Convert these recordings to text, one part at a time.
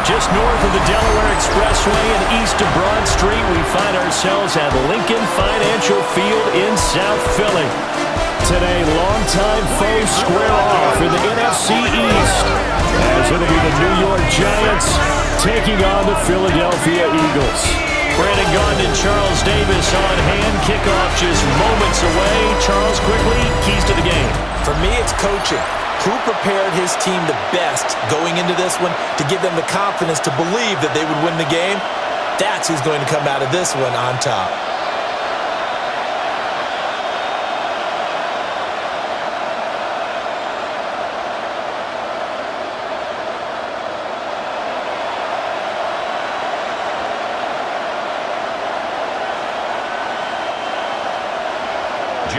Just north of the Delaware Expressway and east of Broad Street, we find ourselves at Lincoln Financial Field in South Philly. Today, longtime foes square off in the NFC East, as it'll be the New York Giants taking on the Philadelphia Eagles. Brandin, Gaudin, and Charles Davis on hand. Kickoff just moments away. Charles, quickly, keys to the game. For me, it's coaching. Who prepared his team the best going into this one to give them the confidence to believe that they would win the game? That's who's going to come out of this one on top.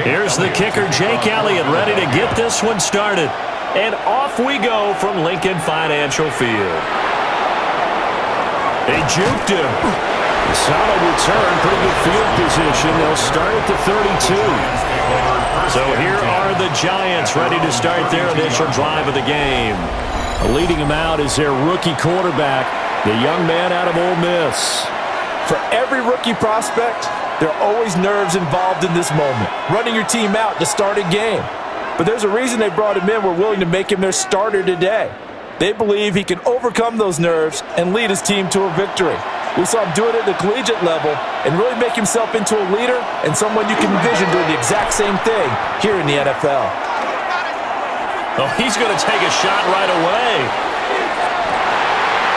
Here's the kicker, Jake Elliott, ready to get this one started. And off we go from Lincoln Financial Field. They juked him. Solid return, pretty good field position. They'll start at the 32. So here are the Giants ready to start their initial drive of the game. Leading them out is their rookie quarterback, the young man out of Ole Miss. For every rookie prospect, there are always nerves involved in this moment. Running your team out to start a game. But there's a reason they brought him in. We're willing to make him their starter today. They believe he can overcome those nerves and lead his team to a victory. We saw him do it at the collegiate level and really make himself into a leader and someone you can envision doing the exact same thing here in the NFL. Oh, he's going to take a shot right away.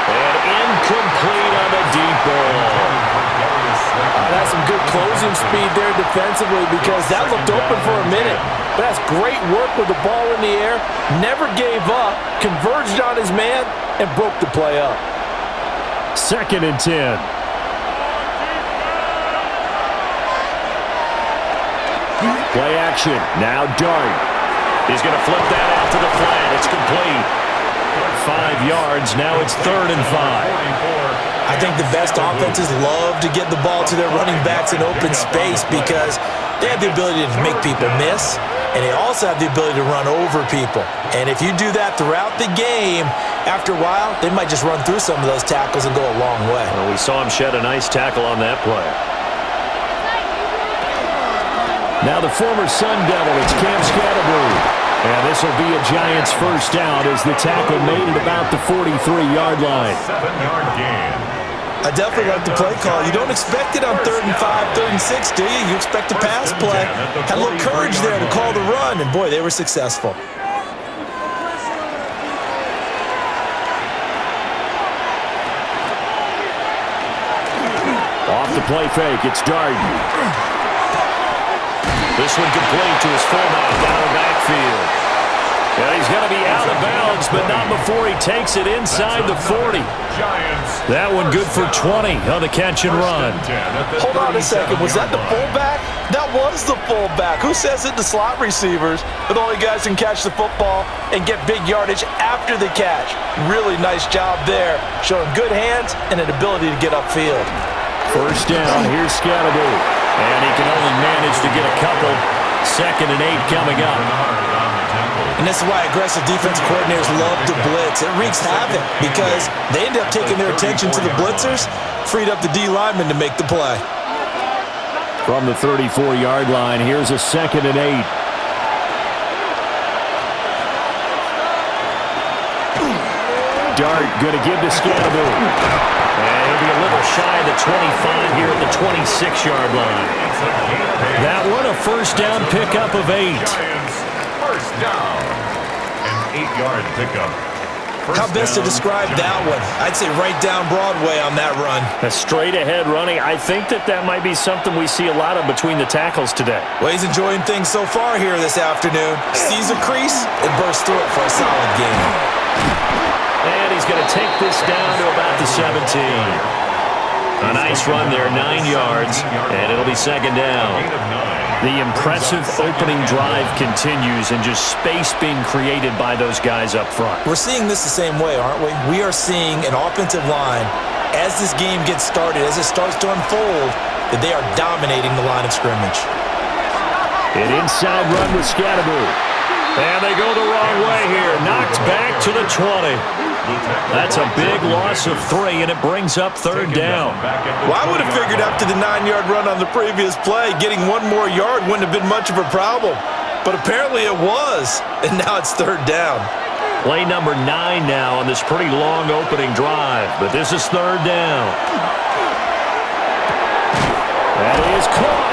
And incomplete on the deep ball. That's some good closing speed there defensively because that looked open for a minute. But that's great work with the ball in the air. Never gave up, converged on his man, and broke the play up. 2nd and 10. Play action. Now Dart. He's going to flip that out to the flat. It's complete. 5 yards. Now it's 3rd and 5. I think the best offenses love to get the ball to their running backs in open space because they have the ability to make people miss, and they also have the ability to run over people. And if you do that throughout the game, after a while, they might just run through some of those tackles and go a long way. Well, we saw him shed a nice tackle on that play. Now the former Sun Devil, it's Cam Scatterboo. And this will be a Giants first down as the tackle made at about the 43-yard line. 7-yard gain. I definitely like the play call. You don't expect it on 3rd and 5, 3rd and 6, do you? You expect a pass play. Had a little courage there to call the run, and boy, they were successful. Off the play fake, it's Darden. This one complete to his fullback down the backfield. Yeah, he's going to be out of bounds, but not before he takes it inside the 40. That one good for 20 on the catch and run. Hold on a second. Was that the fullback? That was the fullback. Who says it to slot receivers? But the only guys can catch the football and get big yardage after the catch. Really nice job there. Showing good hands and an ability to get upfield. First down. Here's Scatterboo. And he can only manage to get a couple. 2nd and 8 coming up. And this is why aggressive defense coordinators love to blitz. It wreaks havoc because they end up taking their attention to the blitzers, freed up the D lineman to make the play. From the 34-yard line, here's a 2nd and 8. Dart going to give to Scatterboo. And he'll be a little shy of the 25 here at the 26-yard line. That one a first down pickup of 8. First down. An 8-yard pickup. How best to describe that one? I'd say right down Broadway on that run. A straight-ahead running. I think that might be something we see a lot of between the tackles today. Well, he's enjoying things so far here this afternoon. Sees a crease and bursts through it for a solid game. And he's going to take this down to about the 17. A nice run there, 9 yards, and it'll be 2nd down. The impressive opening drive continues and just space being created by those guys up front. We're seeing this the same way, aren't we? We are seeing an offensive line, as this game gets started, as it starts to unfold, that they are dominating the line of scrimmage. An inside run with Scatterboo. And they go the wrong way here. Knocked back to the 20. That's a big loss of 3, and it brings up third down. Well, I would have figured after the 9-yard run on the previous play, getting one more yard wouldn't have been much of a problem. But apparently it was, and now it's third down. Play number 9 now on this pretty long opening drive, but this is third down. That is caught.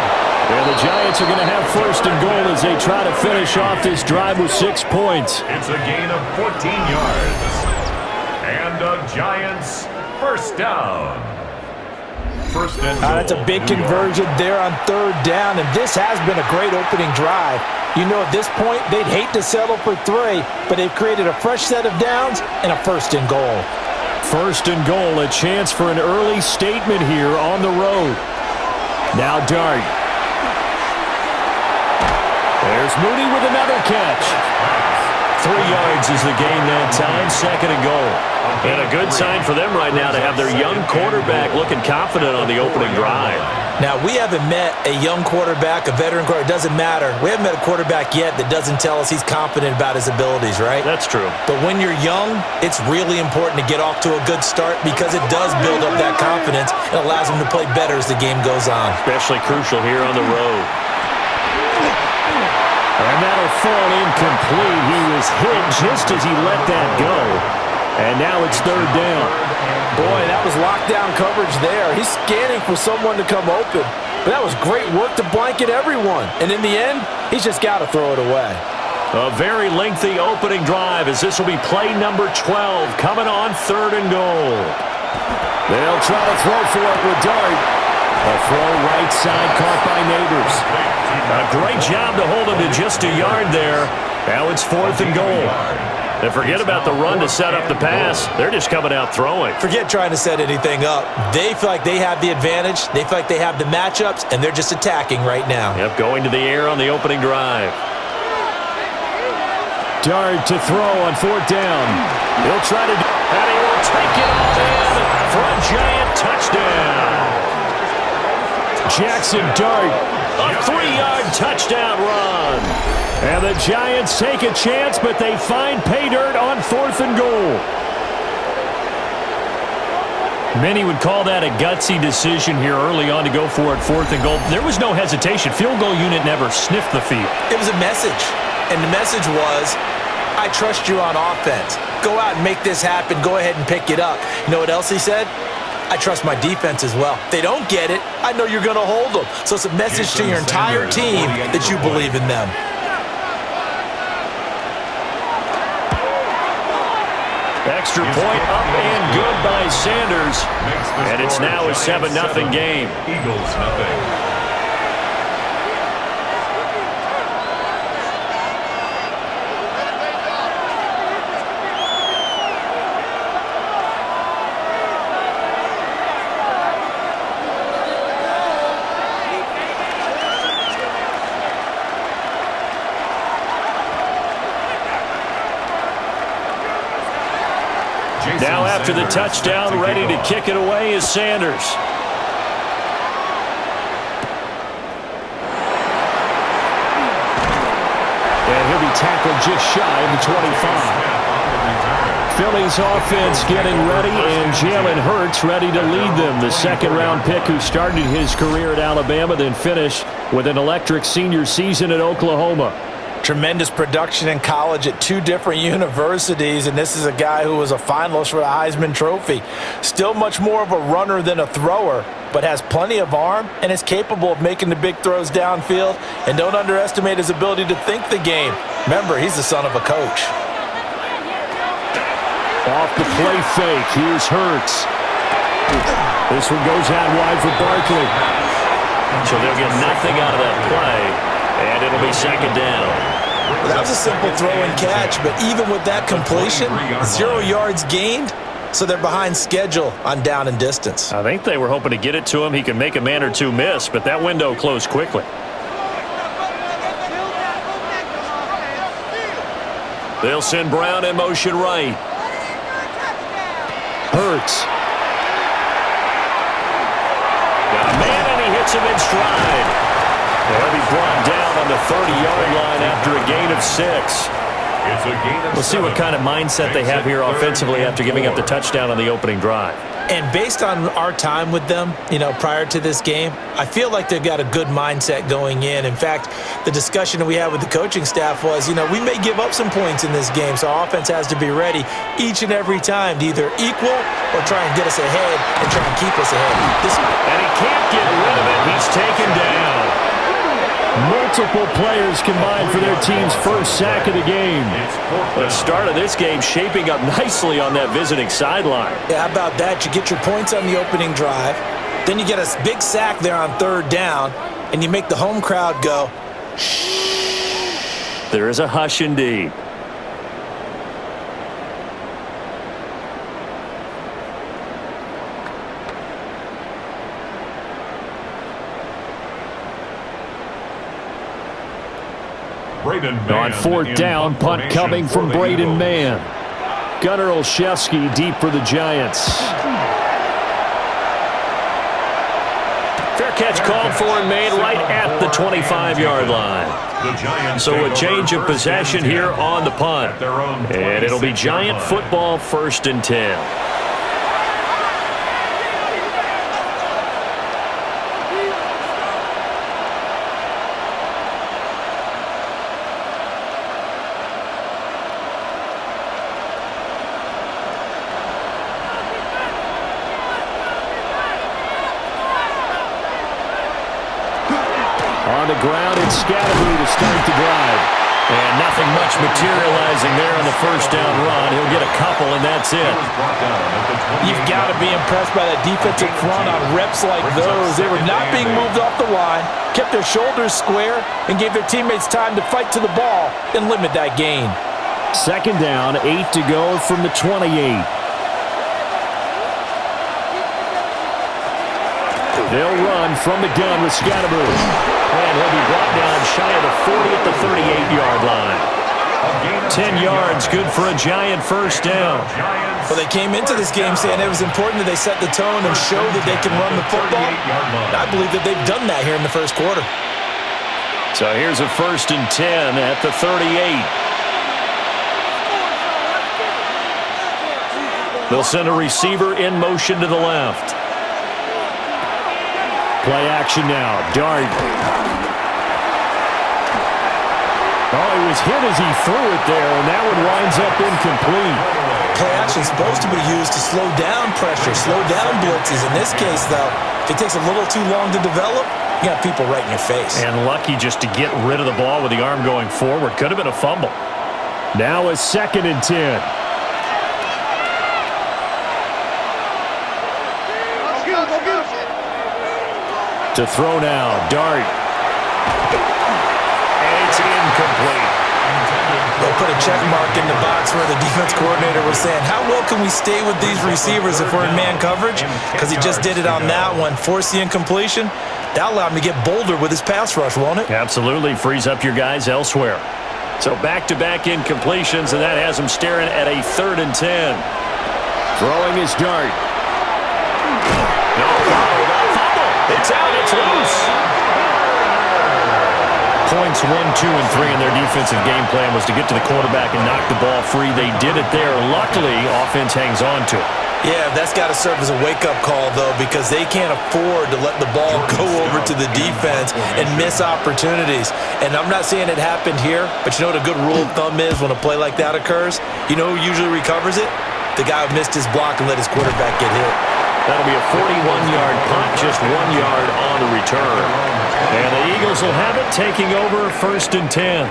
And the Giants are going to have first and goal as they try to finish off this drive with 6 points. It's a gain of 14 yards. And the Giants first down. First and goal. That's a big conversion there on third down, and this has been a great opening drive. You know, at this point, they'd hate to settle for 3, but they've created a fresh set of downs and a first and goal. First and goal, a chance for an early statement here on the road. Now Dart. There's Mooney with another catch. 3 yards is the gain that time, second and goal. And a good sign for them right now to have their young quarterback looking confident on the opening drive. Now, we haven't met a young quarterback, a veteran quarterback. It doesn't matter. We haven't met a quarterback yet that doesn't tell us he's confident about his abilities, right? That's true. But when you're young, it's really important to get off to a good start because it does build up that confidence and allows him to play better as the game goes on. Especially crucial here on the road. And that'll fall incomplete. He was hit just as he let that go. And now it's third down. Boy, that was lockdown coverage there. He's scanning for someone to come open. But that was great work to blanket everyone. And in the end, he's just got to throw it away. A very lengthy opening drive as this will be play number 12 coming on third and goal. They'll try to throw for it with Dart. A throw right side caught by Neighbors. A great job to hold him to just a yard there. Now it's fourth and goal. And forget about the run to set up the pass. They're just coming out throwing. Forget trying to set anything up. They feel like they have the advantage. They feel like they have the matchups, and they're just attacking right now. Yep, going to the air on the opening drive. Dart to throw on fourth down. He'll try to do, and he will take it all in for a Giant touchdown. Jackson Dart, a 3-yard touchdown run. And the Giants take a chance, but they find pay dirt on fourth and goal. Many would call that a gutsy decision here early on to go for it, fourth and goal. There was no hesitation. Field goal unit never sniffed the field. It was a message, and the message was, I trust you on offense. Go out and make this happen. Go ahead and pick it up. You know what else he said? I trust my defense as well. If they don't get it, I know you're going to hold them. So it's a message to your entire team that you believe in them. Extra point up and good by Sanders. And it's now a 7-0 game. Eagles nothing. Now after the touchdown, ready to kick it away is Sanders. And he'll be tackled just shy of the 25. Philly's offense getting ready, and Jalen Hurts ready to lead them. The second-round pick who started his career at Alabama, then finished with an electric senior season at Oklahoma. Tremendous production in college at 2 different universities, and this is a guy who was a finalist for the Heisman Trophy. Still much more of a runner than a thrower, but has plenty of arm and is capable of making the big throws downfield. And don't underestimate his ability to think the game. Remember, he's the son of a coach. Off the play fake, here's Hurts. This one goes out wide for Barkley. So they'll get nothing out of that play. And it'll be second down. Well, that was a simple throw and catch, but even with that completion, 0 yards gained, so they're behind schedule on down and distance. I think they were hoping to get it to him. He could make a man or two miss, but that window closed quickly. They'll send Brown in motion right. Hurts. Got a man, and he hits him in stride. They'll be brought down on the 30-yard line after a gain of 6. We'll see what kind of mindset they have here offensively after giving up the touchdown on the opening drive. And based on our time with them, prior to this game, I feel like they've got a good mindset going in. In fact, the discussion that we had with the coaching staff was, we may give up some points in this game, so our offense has to be ready each and every time to either equal or try and get us ahead and try and keep us ahead. And he can't get rid of it. He's taken down. Multiple players combined for their team's first sack of the game. The start of this game shaping up nicely on that visiting sideline. Yeah, how about that? You get your points on the opening drive, then you get a big sack there on third down, and you make the home crowd go, shh. There is a hush indeed. On fourth down, punt coming from Brandin Man. Gunnar Olszewski deep for the Giants. Fair catch called for and made right at the 25-yard line. So a change of possession here on the punt. And it'll be Giant football, 1st and 10. On the ground, it's Scatterby to start the drive. And nothing much materializing there on the first down run. He'll get a couple, and that's it. You've got to be impressed by that defensive front on reps like those. They were not being moved off the line, kept their shoulders square, and gave their teammates time to fight to the ball and limit that gain. Second down, 8 to go from the 28. They'll run from the gun with Scatterby. And he'll be brought down shy of the 40 at the 38-yard line. 10 yards, good for a Giant first down. Well, they came into this game saying it was important that they set the tone and show that they can run the football. And I believe that they've done that here in the first quarter. So here's a 1st and 10 at the 38. They'll send a receiver in motion to the left. Play action now. Dart. Oh, he was hit as he threw it there, and that one winds up incomplete. Play action is supposed to be used to slow down pressure, slow down blitzes. In this case, though, if it takes a little too long to develop, you got people right in your face. And lucky just to get rid of the ball with the arm going forward. Could have been a fumble. Now a 2nd and 10. To throw now, Dart. And it's incomplete. They'll put a check mark in the box where the defense coordinator was saying, how well can we stay with these receivers if we're in man coverage? Because he just did it on that one. Force the incompletion. That allowed him to get bolder with his pass rush, won't it? Absolutely. Frees up your guys elsewhere. So back-to-back incompletions, and that has him staring at a 3rd and 10. Throwing his Dart. It's out. It's loose. Points 1, 2, and 3 in their defensive game plan was to get to the quarterback and knock the ball free. They did it there. Luckily, offense hangs on to it. Yeah, that's got to serve as a wake-up call, though, because they can't afford to let the ball go over to the defense and miss opportunities. And I'm not saying it happened here, but you know what a good rule of thumb is when a play like that occurs? You know who usually recovers it? The guy who missed his block and let his quarterback get hit. That'll be a 41-yard punt, just 1 yard on the return. And the Eagles will have it, taking over 1st and 10.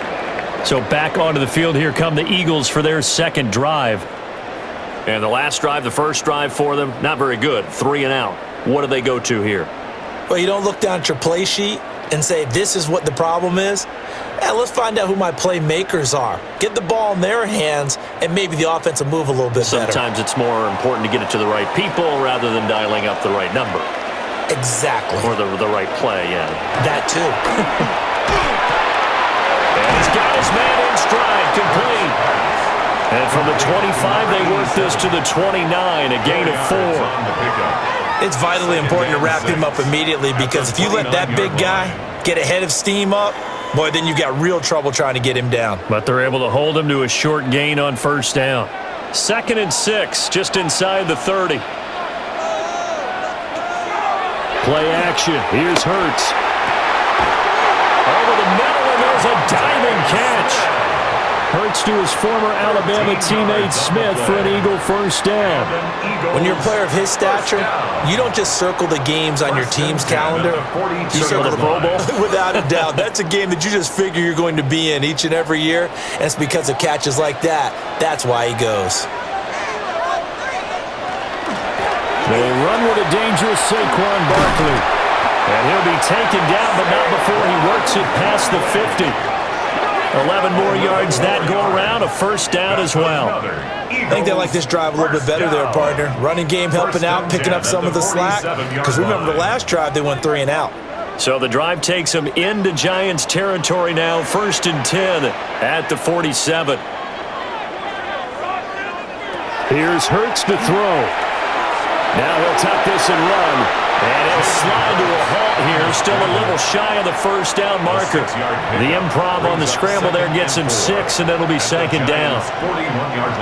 So back onto the field, here come the Eagles for their second drive. And the last drive, the first drive for them, not very good. 3 and out. What do they go to here? Well, you don't look down at your play sheet and say, this is what the problem is. Let's find out who my playmakers are. Get the ball in their hands, and maybe the offense will move a little bit better. Sometimes it's more important to get it to the right people rather than dialing up the right number. Exactly. Or the right play, yeah. That too. And he's got his man in stride, complete. And from the 25, they work this to the 29, a gain of 4. It's vitally important to wrap him up immediately, because if you let that big guy get a head of steam up, boy, then you've got real trouble trying to get him down. But they're able to hold him to a short gain on first down. 2nd and 6, just inside the 30. Play action. Here's Hurts. Over the middle, and there's a diving catch. Hurts to his former Alabama teammate Smith for an Eagle first down. When you're a player of his stature, you don't just circle the games on your team's calendar. You circle the Pro Bowl. Without a doubt. That's a game that you just figure you're going to be in each and every year. And it's because of catches like that. That's why he goes. They run with a dangerous Saquon Barkley. And he'll be taken down, but not before he works it past the 50. 11 more yards that go around, a first down as well. I think they like this drive a little bit better there, partner. Running game helping out, picking up some of the slack. Because remember, the last drive they went 3 and out. So the drive takes them into Giants territory now, 1st and 10 at the 47. Here's Hurts to throw. Now he'll tuck this and run. And he'll slide to a halt here, still a little shy of the first down marker. The improv on the scramble there gets him 6, and it'll be 2nd down.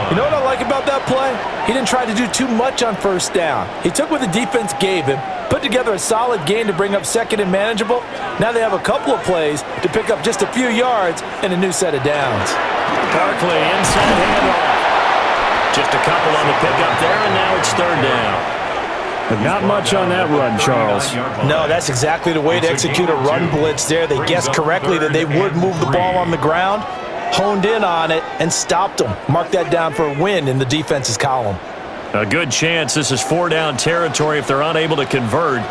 You know what I like about that play? He didn't try to do too much on first down. He took what the defense gave him, put together a solid gain to bring up 2nd and manageable. Now they have a couple of plays to pick up just a few yards and a new set of downs. Barkley inside handoff. Just a couple on the pickup there, and now it's 3rd down. But not much on that run, Charles. No, that's exactly the way to execute a run blitz there. They guessed correctly that they would move the ball on the ground, honed in on it, and stopped them. Mark that down for a win in the defense's column. A good chance this is 4-down territory if they're unable to convert.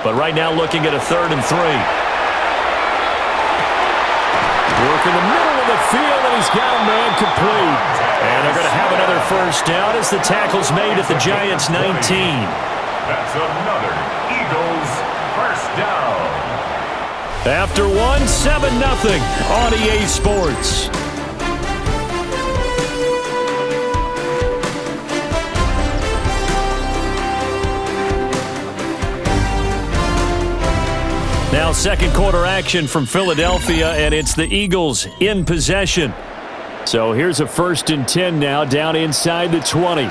But right now looking at a 3rd and 3. Work in the middle of the field, and he's got a man complete. And they're going to have another first down as the tackle's made at the Giants' 19. That's another Eagles first down. After 7-0 on EA Sports. Now 2nd quarter action from Philadelphia, and it's the Eagles in possession. So here's a 1st and 10 now down inside the 20.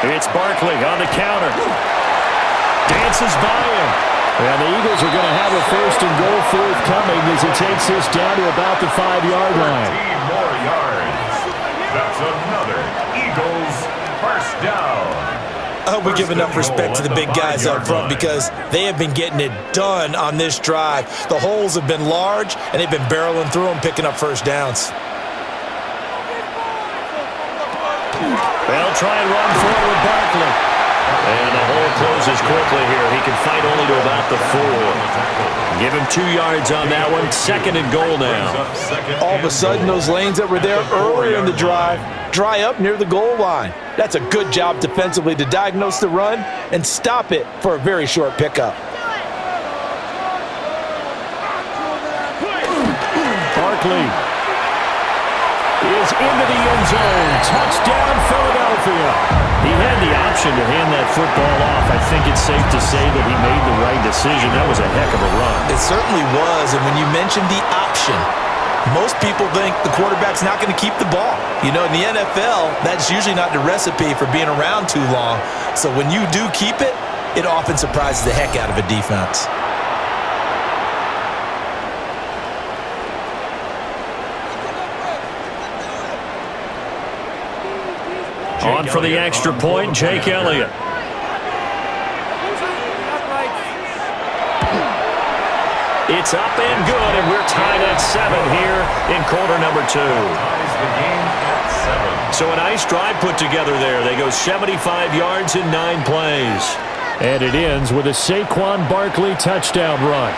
It's Barkley on the counter. Dances by him. And the Eagles are going to have a 1st and goal forthcoming as he takes this down to about the 5-yard line. 13 more yards. That's another Eagles first down. I hope we give enough respect to the big guys up front because they have been getting it done on this drive. The holes have been large, and they've been barreling through them, picking up first downs. They'll try and run forward Barkley. And the hole closes quickly here. He can fight only to about the 4. Give him 2 yards on that one. 2nd and goal now. All of a sudden, those lanes that were there earlier in the drive dry up near the goal line. That's a good job defensively to diagnose the run and stop it for a very short pickup. Barkley is into the end zone. Touchdown, Philadelphia. He had the option to hand that football off. I think it's safe to say that he made the right decision. That was a heck of a run. It certainly was, and when you mentioned the option, most people think the quarterback's not going to keep the ball. You know, in the NFL, that's usually not the recipe for being around too long. So when you do keep it, it often surprises the heck out of a defense. On for the extra point, Jake Elliott. It's up and good, and we're tied at 7 here in quarter number 2. So a nice drive put together there. They go 75 yards in 9 plays. And it ends with a Saquon Barkley touchdown run.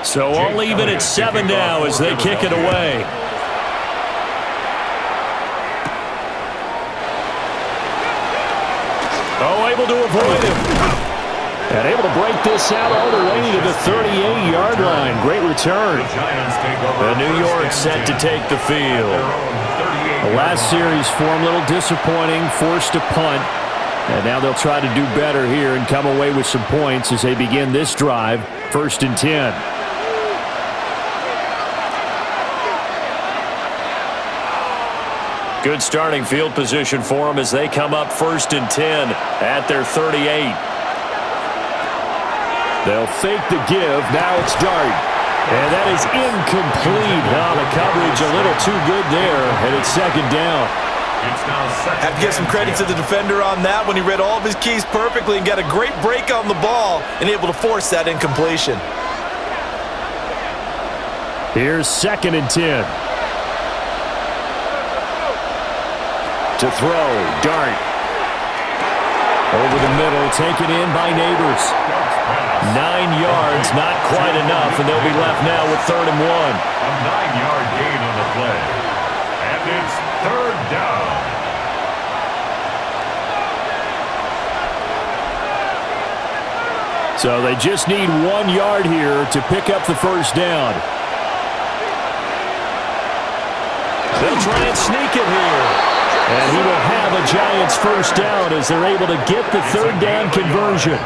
So all even at 7 now as they kick it away. Oh, able to avoid him. And able to break this out all the way to the 38-yard line. Great return. And New York set to take the field. The last series for him, a little disappointing, forced a punt. And now they'll try to do better here and come away with some points as they begin this drive, 1st and 10. Good starting field position for them as they come up 1st and 10 at their 38. They'll fake the give. Now it's Dart. And that is incomplete. Now the coverage a little too good there, and it's 2nd down. Have to give some credit to the defender on that when he read all of his keys perfectly and got a great break on the ball and able to force that incompletion. Here's 2nd and 10. To throw, Dart. Over the middle, taken in by Neighbors. 9 yards, not quite enough, and they'll be left now with 3rd and 1. A 9-yard gain on the play. And it's 3rd down. So they just need 1 yard here to pick up the 1st down. They'll try and sneak it here. And he will have a Giants 1st down as they're able to get the 3rd down conversion.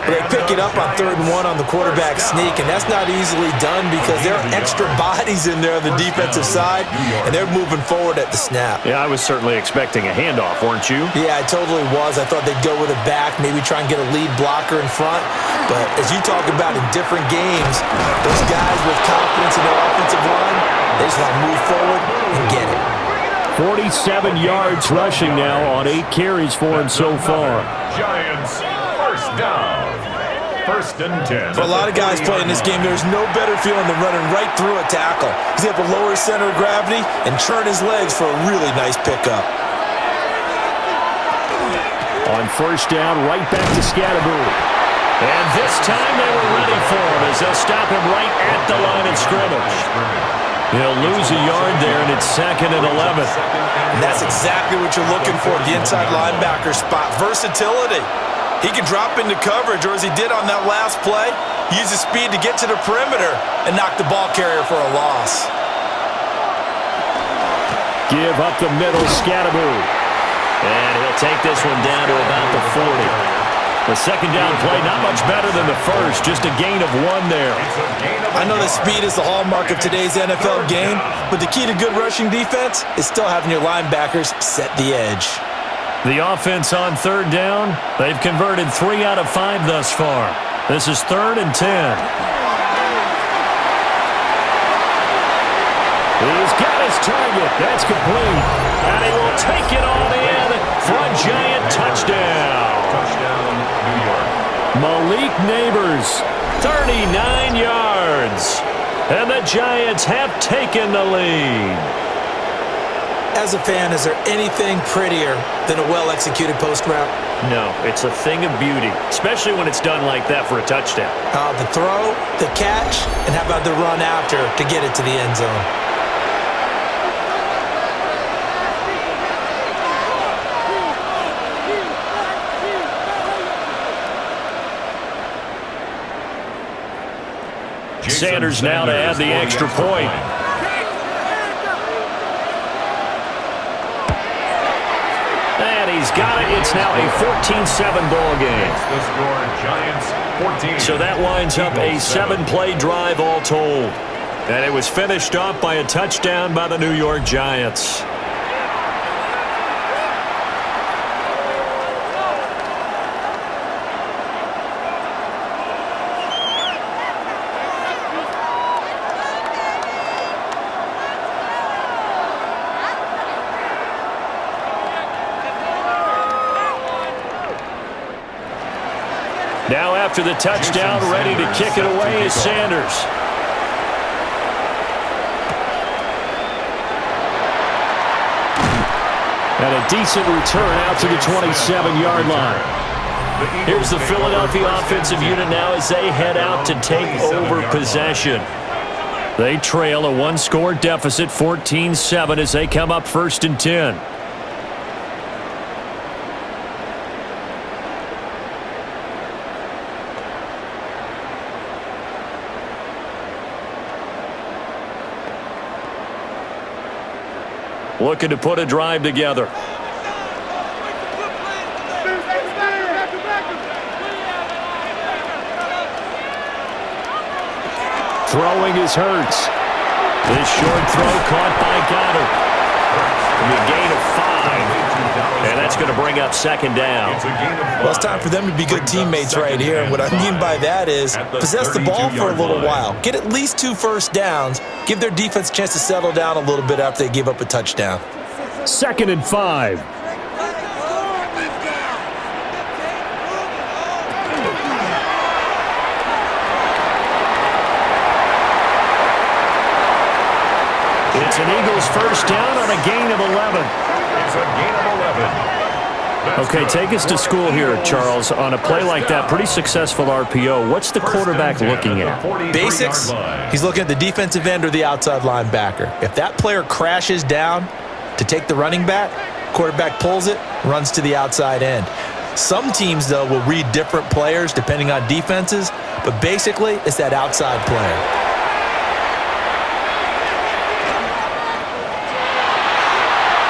They pick it up on 3rd and 1 on the quarterback sneak, and that's not easily done because there are extra bodies in there on the defensive side, and they're moving forward at the snap. Yeah, I was certainly expecting a handoff, weren't you? Yeah, I totally was. I thought they'd go with it back, maybe try and get a lead blocker in front. But as you talk about in different games, those guys with confidence in their offensive line, they just want to move forward and get it. 47 yards rushing now on 8 carries for him so far. Giants 1st down. 1st and 10. For a lot of guys playing this game, there's no better feeling than running right through a tackle. He's able to lower his center of gravity and churn his legs for a really nice pickup. On 1st down, right back to Scatterbury. And this time they were ready for him as they'll stop him right at the line of scrimmage. He'll lose a yard there, and it's 2nd and 11. And that's exactly what you're looking for at the inside linebacker spot. Versatility. He can drop into coverage, or as he did on that last play, use his speed to get to the perimeter and knock the ball carrier for a loss. Give up the middle, Scatterbury. And he'll take this one down to about the 40. The 2nd down play, not much better than the first, just a gain of 1 there. I know that speed is the hallmark of today's NFL game, but the key to good rushing defense is still having your linebackers set the edge. The offense on 3rd down, they've converted 3 out of 5 thus far. This is 3rd and 10. He's got his target. That's complete. And he will take it on in for a Giant touchdown. Touchdown, New York. Malik Neighbors, 39 yards. And the Giants have taken the lead. As a fan, is there anything prettier than a well-executed post route? No, it's a thing of beauty, especially when it's done like that for a touchdown. The throw, the catch, and how about the run after to get it to the end zone? Sanders now to add the extra point. And he's got it. It's now a 14-7 ball game. The score, Giants 14. So that winds up a 7-play drive all told. And it was finished off by a touchdown by the New York Giants. Now after the touchdown, ready to kick it away is Sanders. And a decent return out to the 27-yard line. Here's the Philadelphia offensive unit now as they head out to take over possession. They trail a 1-score deficit, 14-7, as they come up 1st and 10. looking to put a drive together. Throwing is Hurts. This short throw caught by Gaudin. A gain of 5, and that's going to bring up second down. Well, it's time for them to be good teammates right here, and what I mean by that is possess the ball for a little while. Get at least 2 first downs. Give their defense a chance to settle down a little bit after they give up a touchdown. 2nd and 5. It's an Eagles first down on a gain of 11. It's a gain of 11. Okay, take us to school here, Charles. On a play like that, pretty successful RPO. What's the quarterback looking at? Basics, he's looking at the defensive end or the outside linebacker. If that player crashes down to take the running back, quarterback pulls it, runs to the outside end. Some teams, though, will read different players depending on defenses, but basically it's that outside player.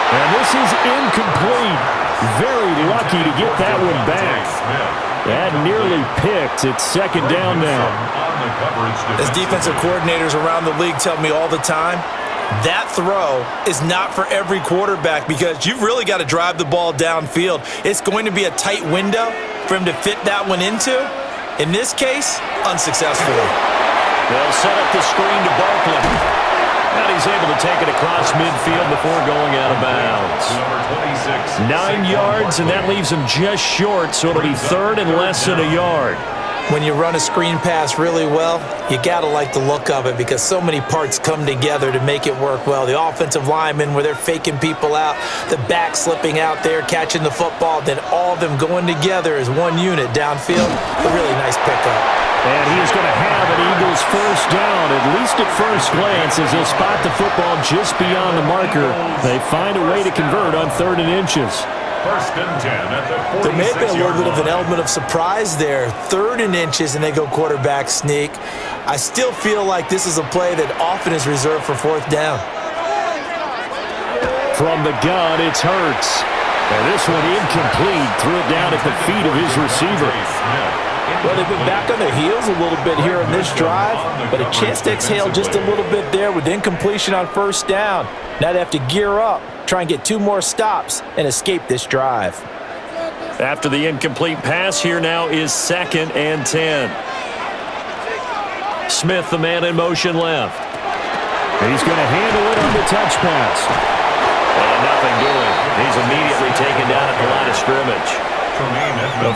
And this is incomplete. Very lucky to get that one back. That nearly picked. It's second down now. As defensive coordinators around the league tell me all the time, that throw is not for every quarterback because you've really got to drive the ball downfield. It's going to be a tight window for him to fit that one into. In this case, unsuccessfully. They'll set up the screen to Barkley. And he's able to take it across midfield before going out of bounds. 9 yards, and that leaves him just short, so it'll be 3rd and less than a yard. When you run a screen pass really well, you got to like the look of it because so many parts come together to make it work well. The offensive linemen, where they're faking people out, the back slipping out there, catching the football, then all of them going together as one unit downfield. A really nice pickup. And he is going to have an Eagles first down, at least at first glance, as he'll spot the football just beyond the marker. They find a way to convert on 3rd and inches. 1st and 10 at the 46-yard line. There may have been a little bit of an element of surprise there. 3rd and inches, and they go quarterback sneak. I still feel like this is a play that often is reserved for 4th down. From the gun, it's Hurts. And this one incomplete. Threw it down at the feet of his receiver. Well, they've been back on their heels a little bit here in this drive, but a chance to exhale just a little bit there with incompletion on 1st down. Now they have to gear up, try and get 2 more stops, and escape this drive. After the incomplete pass, here now is 2nd and 10. Smith, the man in motion left. He's going to handle it on the touch pass. And nothing doing. He's immediately taken down at the line of scrimmage.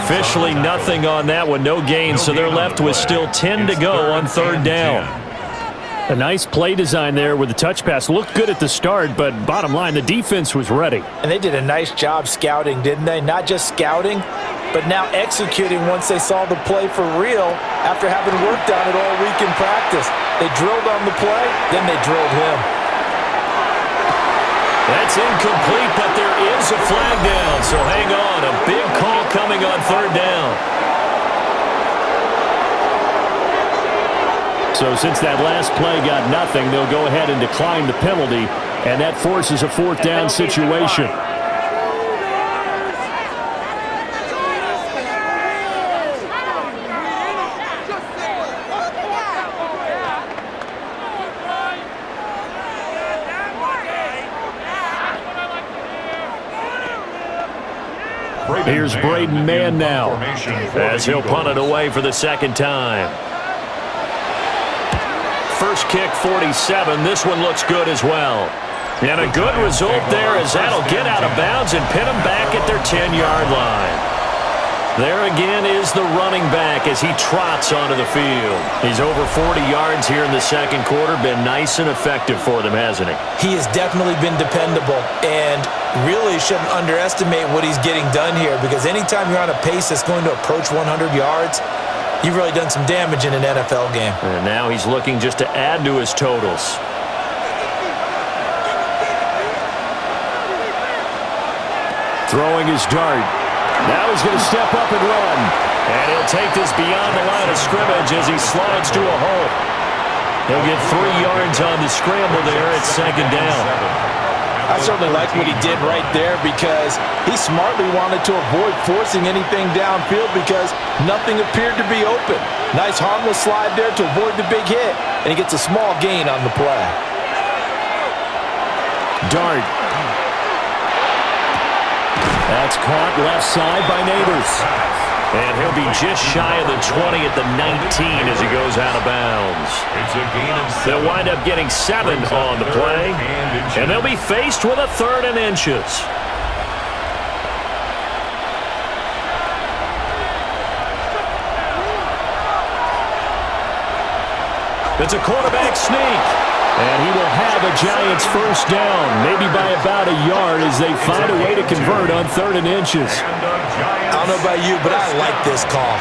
Officially nothing on that one, no gain, so they're left with still 10 to go on 3rd down. A nice play design there with the touch pass. Looked good at the start, but bottom line, the defense was ready. And they did a nice job scouting, didn't they? Not just scouting, but now executing once they saw the play for real after having worked on it all week in practice. They drilled on the play, then they drilled him. That's incomplete, but there is a flag down, so hang on. A big call coming on 3rd down. So since that last play got nothing, they'll go ahead and decline the penalty, and that forces a 4th down situation. Here's Brandin man now, as he'll punt it away for the 2nd time. First kick, 47. This one looks good as well. And a good result there as that'll get out of bounds and pin them back at their 10-yard line. There again is the running back as he trots onto the field. He's over 40 yards here in the 2nd quarter. Been nice and effective for them, hasn't he? He has definitely been dependable and really shouldn't underestimate what he's getting done here because anytime you're on a pace that's going to approach 100 yards, you've really done some damage in an NFL game. And now he's looking just to add to his totals. Throwing his dart. Now he's going to step up and run. And he'll take this beyond the line of scrimmage as he slides to a hole. He'll get 3 yards on the scramble there at 2nd down. I certainly like what he did right there because he smartly wanted to avoid forcing anything downfield because nothing appeared to be open. Nice harmless slide there to avoid the big hit, and he gets a small gain on the play. Dart. That's caught left side by Neighbors. And he'll be just shy of the 20 at the 19 as he goes out of bounds. It's a gain of 7. They'll wind up getting 7 on the play. And they'll be faced with a 3rd and inches. It's a quarterback sneak. And he will have a Giants first down, maybe by about a yard as they find a way to convert on 3rd and inches. I don't know about you, but I like this call.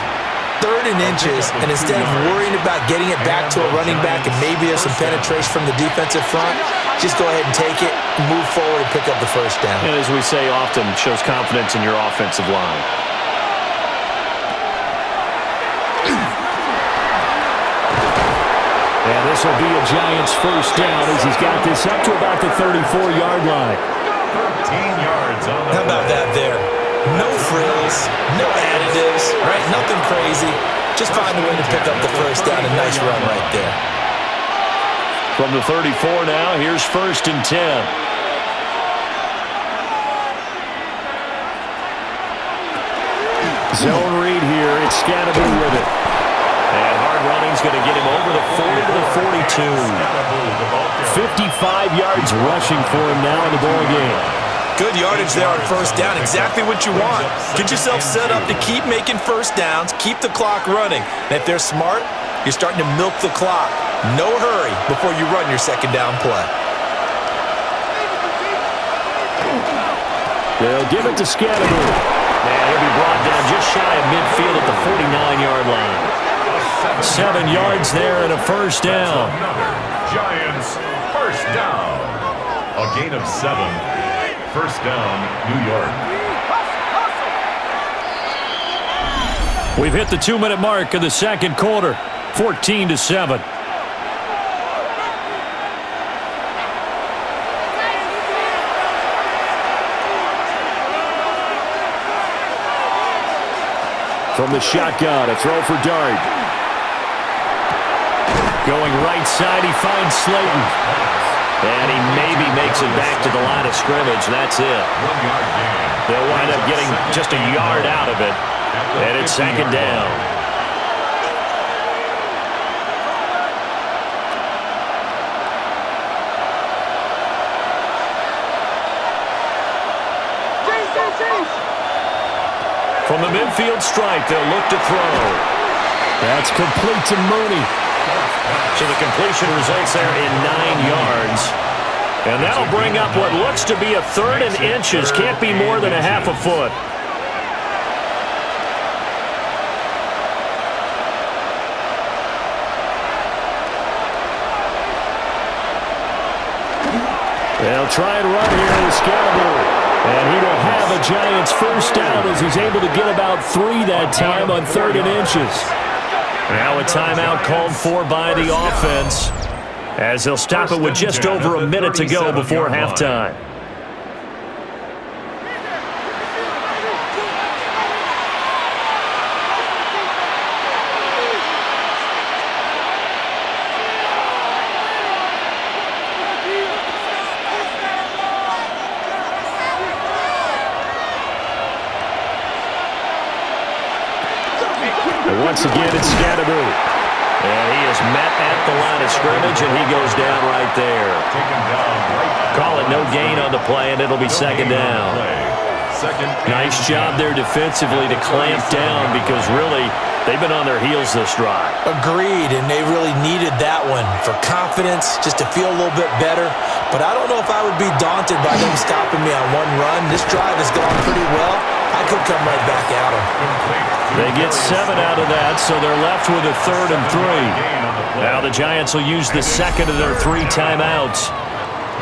3rd and inches, and instead of worrying about getting it back to a running back and maybe there's some penetration from the defensive front, just go ahead and take it, move forward, and pick up the first down. And as we say often, shows confidence in your offensive line. And this will be a Giants first down as he's got this up to about the 34-yard line. 13 yards on the How about that there? No frills, no additives, right? Nothing crazy. Just find a way to pick up the first down. A nice run right there. From the 34 now, here's 1st and 10. Zone read here. It's Scatterby with it. And hard running's going to get him over the 40 to the 42. 55 yards rushing for him now in the ball game. Good yardage there on first down. Exactly what you want. Get yourself set up to keep making first downs, keep the clock running. And if they're smart, you're starting to milk the clock. No hurry before you run your second down play. They'll give it to Scatterby. And he'll be brought down just shy of midfield at the 49-yard line. 7 yards there and a first down. Giants first down. A gain of 7. First down, New York. We've hit the 2-minute mark of the second quarter. 14-7. From the shotgun, a throw for Dart. Going right side, he finds Slayton. And he maybe makes it back to the line of scrimmage. That's it. 1 yard gain. They'll wind up getting just a yard out of it. And it's second down. From the midfield stripe, they'll look to throw. That's complete to Mooney. So the completion results there in 9 yards. And that'll bring up what looks to be a 3rd and inches. Can't be more than a half a foot. They'll try and run here with Scatterby. And he will have a Giants first down as he's able to get about 3 that time on 3rd and inches. Now a timeout called for by the offense as they'll stop it with just over a minute to go before halftime. Once again, it's Scatterby. And he is met at the line of scrimmage, and he goes down right there. Call it no gain on the play, and it'll be second down. Nice job there defensively to clamp down because really they've been on their heels this drive. Agreed, and they really needed that one for confidence, just to feel a little bit better. But I don't know if I would be daunted by them stopping me on one run. This drive has gone pretty well. I could come right back at them. They get 7 out of that, so they're left with a 3rd and 3. Now the Giants will use the second of their 3 timeouts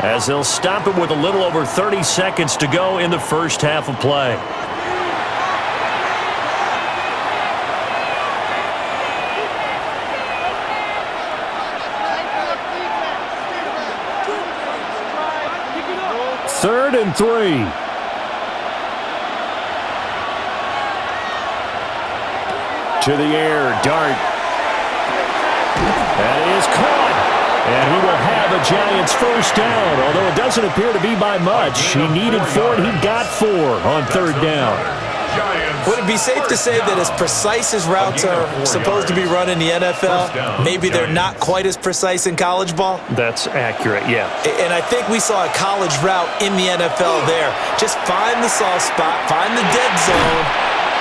as they'll stop it with a little over 30 seconds to go in the first half of play. 3rd and 3. To the air, dart. That is caught. And he will have a Giants first down, although it doesn't appear to be by much. He needed 4, and he got 4 on 3rd down. Would it be safe to say that as precise as routes are supposed to be run in the NFL, maybe they're not quite as precise in college ball? That's accurate, yeah. And I think we saw a college route in the NFL there. Just find the soft spot, find the dead zone,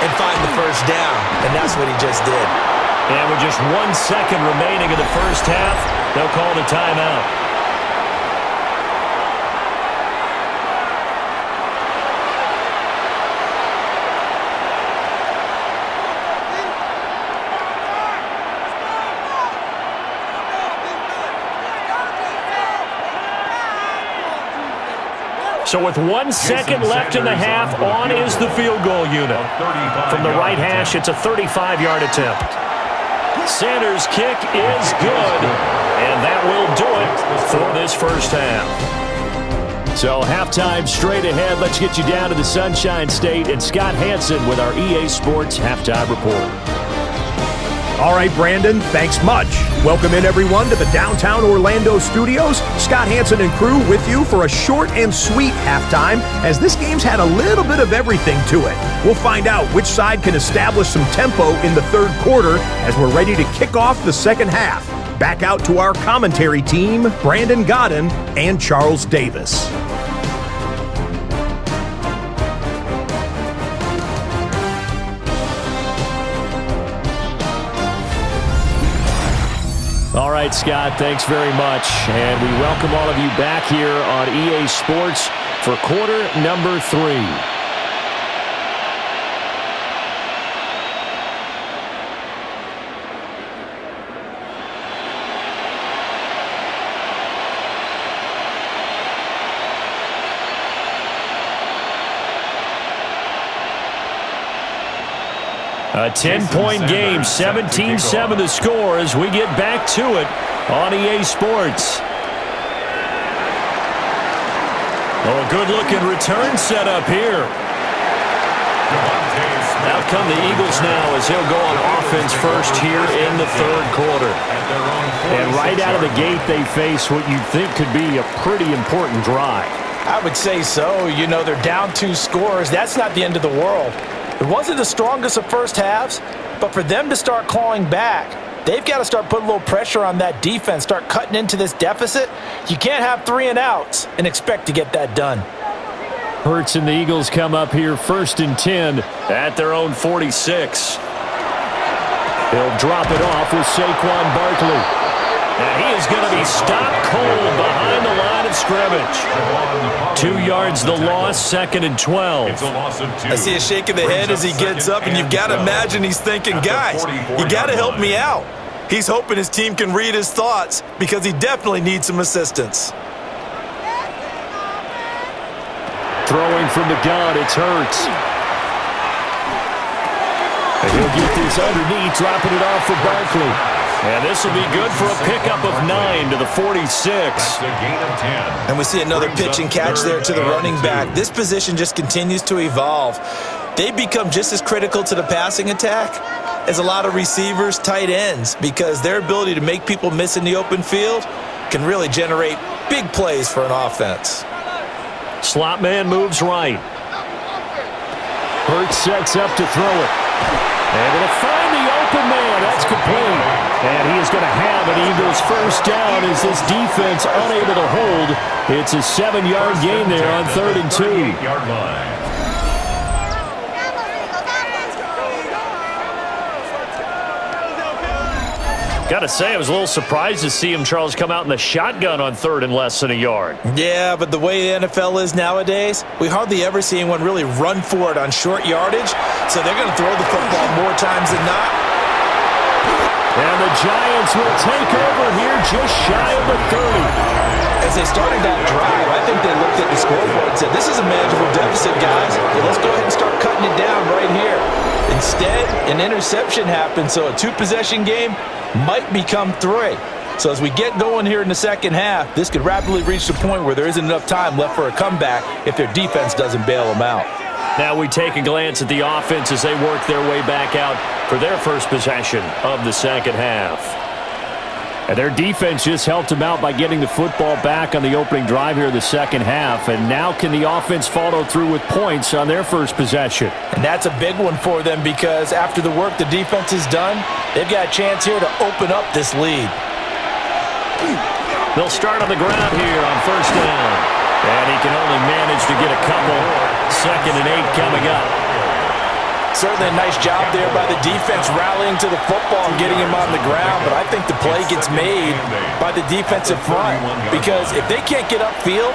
and find the first down. And that's what he just did. And with just 1 second remaining in the first half, they'll call the timeout. So with 1 second left in the half, on is the field goal unit. From the right hash, it's a 35-yard attempt. Sanders' kick is good, and that will do it for this first half. So halftime straight ahead. Let's get you down to the Sunshine State and Scott Hansen with our EA Sports Halftime Report. All right, Brandon, thanks much. Welcome in, everyone, to the downtown Orlando studios. Scott Hansen and crew with you for a short and sweet halftime, as this game's had a little bit of everything to it. We'll find out which side can establish some tempo in the third quarter as we're ready to kick off the second half. Back out to our commentary team, Brandin, Gaudin, and Charles Davis. All right, Scott, thanks very much. And we welcome all of you back here on EA Sports for quarter number 3. A 10-point game, 17-7 the score as we get back to it on EA Sports. Oh, a good-looking return set up here. Out come the Eagles now as he'll go on offense first here in the third quarter. And right out of the gate, they face what you'd think could be a pretty important drive. I would say so. You know, they're down 2 scores. That's not the end of the world. It wasn't the strongest of first halves, but for them to start clawing back, they've got to start putting a little pressure on that defense, start cutting into this deficit. You can't have 3 and outs and expect to get that done. Hurts and the Eagles come up here 1st and 10 at their own 46. They'll drop it off with Saquon Barkley. And he is going to be stopped cold behind the line of scrimmage. 2 yards the loss, 2nd and 12. I see a shake of the head as he gets up, and you've got to imagine he's thinking, guys, you got to help me out. He's hoping his team can read his thoughts because he definitely needs some assistance. Throwing from the gun, it's Hurts. And he'll get this underneath, dropping it off for Barkley. And this will be good for a pickup of 9 to the 46. And we see another pitch and catch there to the running back. This position just continues to evolve. They become just as critical to the passing attack as a lot of receivers, tight ends, because their ability to make people miss in the open field can really generate big plays for an offense. Slot man moves right. Hurts sets up to throw it. And it'll find the open man. That's complete. And he is going to have an Eagles first down as this defense unable to hold. It's a 7-yard gain there on 3rd and 2. Got to say, I was a little surprised to see him, Charles, come out in the shotgun on 3rd and less than a yard. Yeah, but the way the NFL is nowadays, we hardly ever see anyone really run for it on short yardage. So they're going to throw the football more times than not. And the Giants will take over here just shy of the 30. As they started that drive, I think they looked at the scoreboard and said, this is a manageable deficit, guys. Let's go ahead and start cutting it down right here. Instead, an interception happened, so a 2-possession game might become 3. So as we get going here in the second half, this could rapidly reach the point where there isn't enough time left for a comeback if their defense doesn't bail them out. Now we take a glance at the offense as they work their way back out for their first possession of the second half. And their defense just helped them out by getting the football back on the opening drive here in the second half. And now can the offense follow through with points on their first possession? And that's a big one for them because after the work the defense has done, they've got a chance here to open up this lead. They'll start on the ground here on first down. And he can only manage to get a couple. 2nd and 8 coming up. Certainly a nice job there by the defense rallying to the football and getting him on the ground, but I think the play gets made by the defensive front because if they can't get upfield,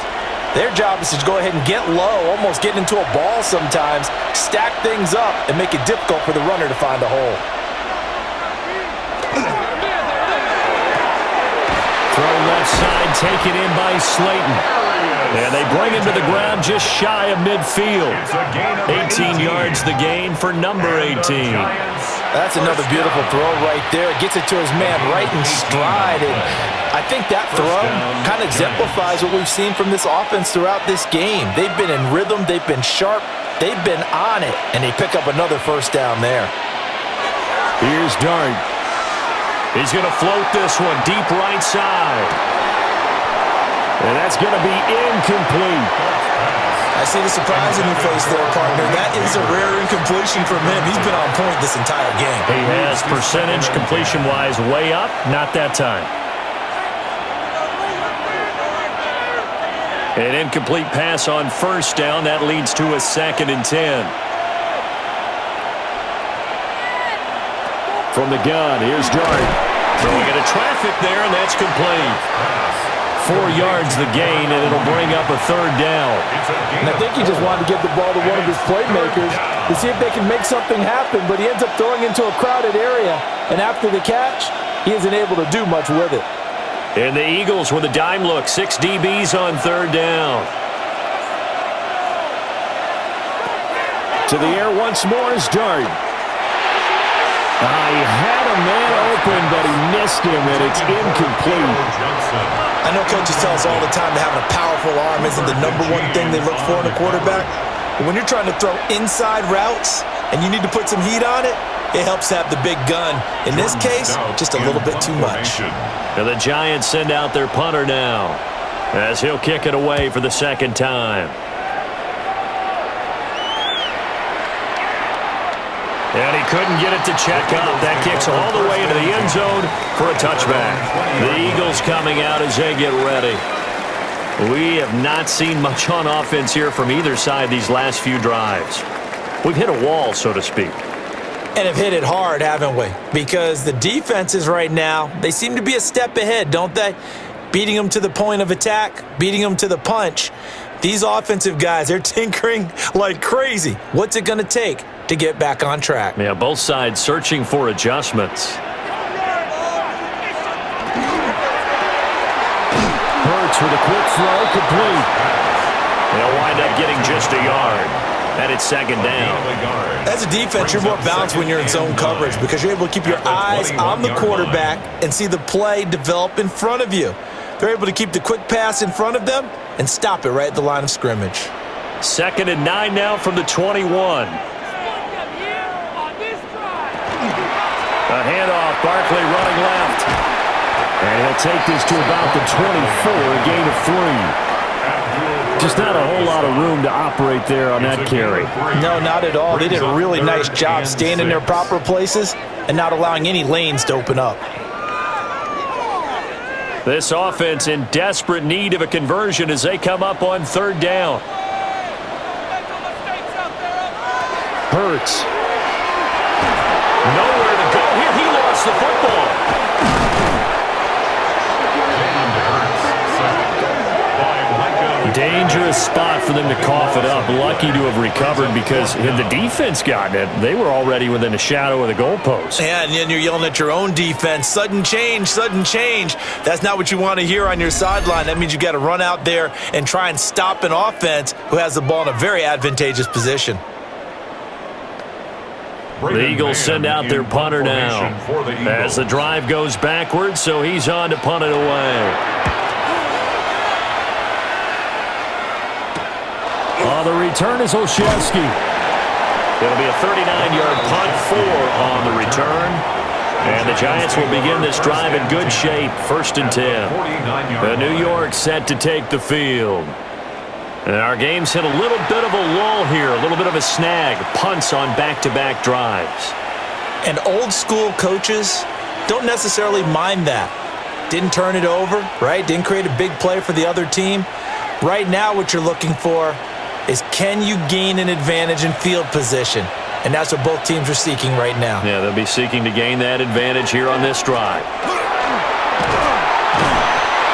their job is to go ahead and get low, almost get into a ball sometimes, stack things up, and make it difficult for the runner to find a hole. Throw left side, taken in by Slayton. And they bring him to the ground just shy of midfield. 18 yards the gain for number 18. That's another beautiful throw right there. Gets it to his man right in stride. And I think that throw kind of exemplifies what we've seen from this offense throughout this game. They've been in rhythm. They've been sharp. They've been on it. And they pick up another first down there. Here's Dart. He's going to float this one deep right side. And that's going to be incomplete. I see the surprise in your face there, partner. That is a rare incompletion from him. He's been on point this entire game. He has percentage completion-wise way up. Not that time. An incomplete pass on first down. That leads to a 2nd and 10. From the gun, here's Dart. Throwing into traffic there, and that's complete. 4 yards the gain, and it'll bring up a 3rd down. And I think he just wanted to give the ball to one of his playmakers to see if they can make something happen, but he ends up throwing into a crowded area, and after the catch, he isn't able to do much with it. And the Eagles with a dime look, 6 DBs on 3rd down. To the air once more is Dart. He had a man open, but he missed him, and it's incomplete. I know coaches tell us all the time that having a powerful arm isn't the number one thing they look for in a quarterback. But when you're trying to throw inside routes and you need to put some heat on it, it helps to have the big gun. In this case, just a little bit too much. And the Giants send out their punter now as he'll kick it away for the 2nd time. And he couldn't get it to check up. That kicks all the way into the end zone for a touchback. The Eagles coming out as they get ready. We have not seen much on offense here from either side these last few drives. We've hit a wall, so to speak. And have hit it hard, haven't we? Because the defenses right now, they seem to be a step ahead, don't they? Beating them to the point of attack, beating them to the punch. These offensive guys, they're tinkering like crazy. What's it going to take to get back on track? Yeah, both sides searching for adjustments. Hurts with a quick throw, complete. They'll wind up getting just a yard. And it's 2nd down. As a defense, you're more balanced when you're in zone coverage because you're able to keep your eyes on the quarterback and see the play develop in front of you. They're able to keep the quick pass in front of them and stop it right at the line of scrimmage. 2nd and 9 now from the 21. A handoff, Barkley running left. And he'll take this to about the 24, a gain of 3. Just not a whole lot of room to operate there on that carry. No, not at all. They did a really nice job staying in their proper places and not allowing any lanes to open up. This offense in desperate need of a conversion as they come up on 3rd down. Hurts. Nowhere to go here. He lost the football. Dangerous spot for them to cough it up. Lucky to have recovered because had the defense gotten it, they were already within a shadow of the goalpost. Yeah, and then you're yelling at your own defense. Sudden change, sudden change. That's not what you want to hear on your sideline. That means you got to run out there and try and stop an offense who has the ball in a very advantageous position. The Eagles send out their punter now as the drive goes backwards, so he's on to punt it away. The return is Olszewski. It'll be a 39-yard punt, 4 on the return. And the Giants will begin this drive in good shape, 1st and 10. The New York set to take the field. And our game's hit a little bit of a lull here, a little bit of a snag. Punts on back-to-back drives. And old-school coaches don't necessarily mind that. Didn't turn it over, right? Didn't create a big play for the other team. Right now what you're looking for is, can you gain an advantage in field position? And that's what both teams are seeking right now. Yeah, they'll be seeking to gain that advantage here on this drive.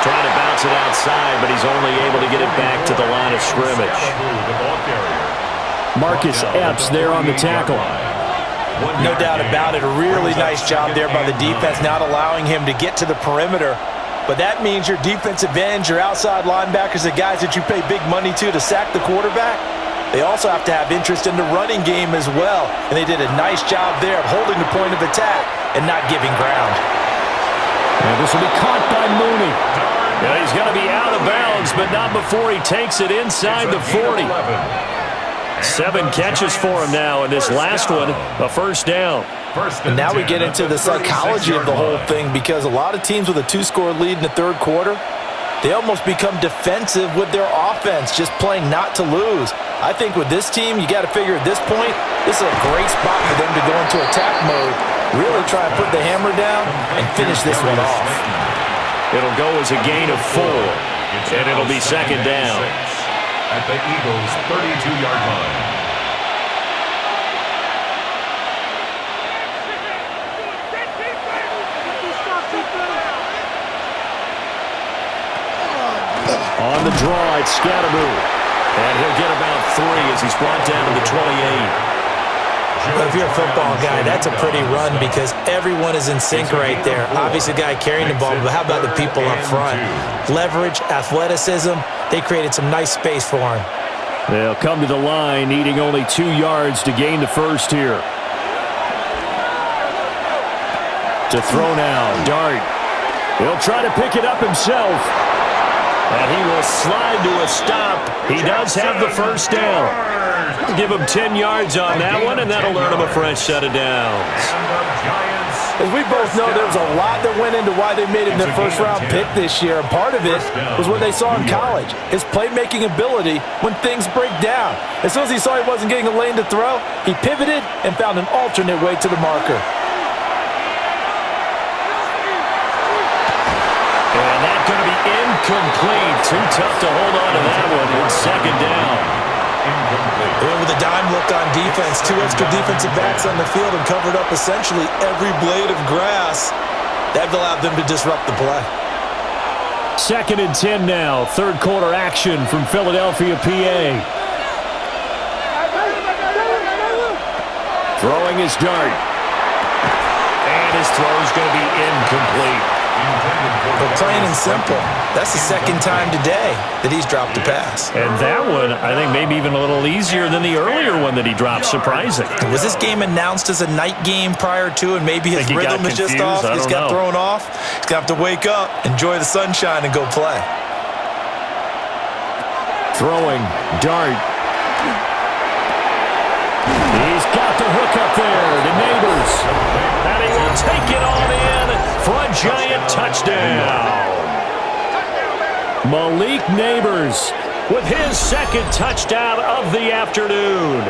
Trying to bounce it outside, but he's only able to get it back to the line of scrimmage. Marcus Epps there on the tackle. No doubt about it. A really nice job there by the defense, not allowing him to get to the perimeter. But that means your defensive ends, your outside linebackers, the guys that you pay big money to sack the quarterback, they also have to have interest in the running game as well. And they did a nice job there of holding the point of attack and not giving ground. And this will be caught by Mooney. Yeah, he's going to be out of bounds, but not before he takes it inside the 40. 7 catches for him now, and this last one, a first down. And now we get into the psychology of the whole thing, because a lot of teams with a 2-score lead in the third quarter, they almost become defensive with their offense, just playing not to lose. I think with this team, you got to figure at this point, this is a great spot for them to go into attack mode, really try and put the hammer down and finish this one off. It'll go as a gain of 4, and it'll be 2nd down. At the Eagles' 32-yard line. On the draw, it's Scatterboo. And he'll get about 3 as he's brought down to the 28. Well, if you're a football guy, that's a pretty run because everyone is in sync right there. Obviously, the guy carrying the ball, but how about the people up front? Leverage, athleticism, they created some nice space for him. They'll come to the line, needing only 2 yards to gain the first here. To throw now, Dart. He'll try to pick it up himself. And he will slide to a stop. He does have the first down. Give him 10 yards on that one, and that'll earn him a fresh set of downs. As we both know, there was a lot that went into why they made him their first-round pick this year. And part of it was what they saw in college, his playmaking ability when things break down. As soon as he saw he wasn't getting a lane to throw, he pivoted and found an alternate way to the marker. And that's going to be incomplete. Too tough to hold on to that one. It's 2nd down. And with a dime look on defense, 2 extra defensive backs on the field and covered up essentially every blade of grass. That allowed them to disrupt the play. 2nd and 10 now. Third quarter action from Philadelphia, PA. Throwing his Dart. And his throw's going to be incomplete. But plain and simple, that's the 2nd time today that he's dropped a pass. And that one, I think, maybe even a little easier than the earlier one that he dropped. Surprising. Was this game announced as a night game prior to, and maybe his rhythm is just off? He's got thrown off. He's going to have to wake up, enjoy the sunshine, and go play. Throwing, Dart. He's got the hook up there to Neighbors. And he will take it on in for a giant touchdown. Malik Neighbors with his 2nd touchdown of the afternoon.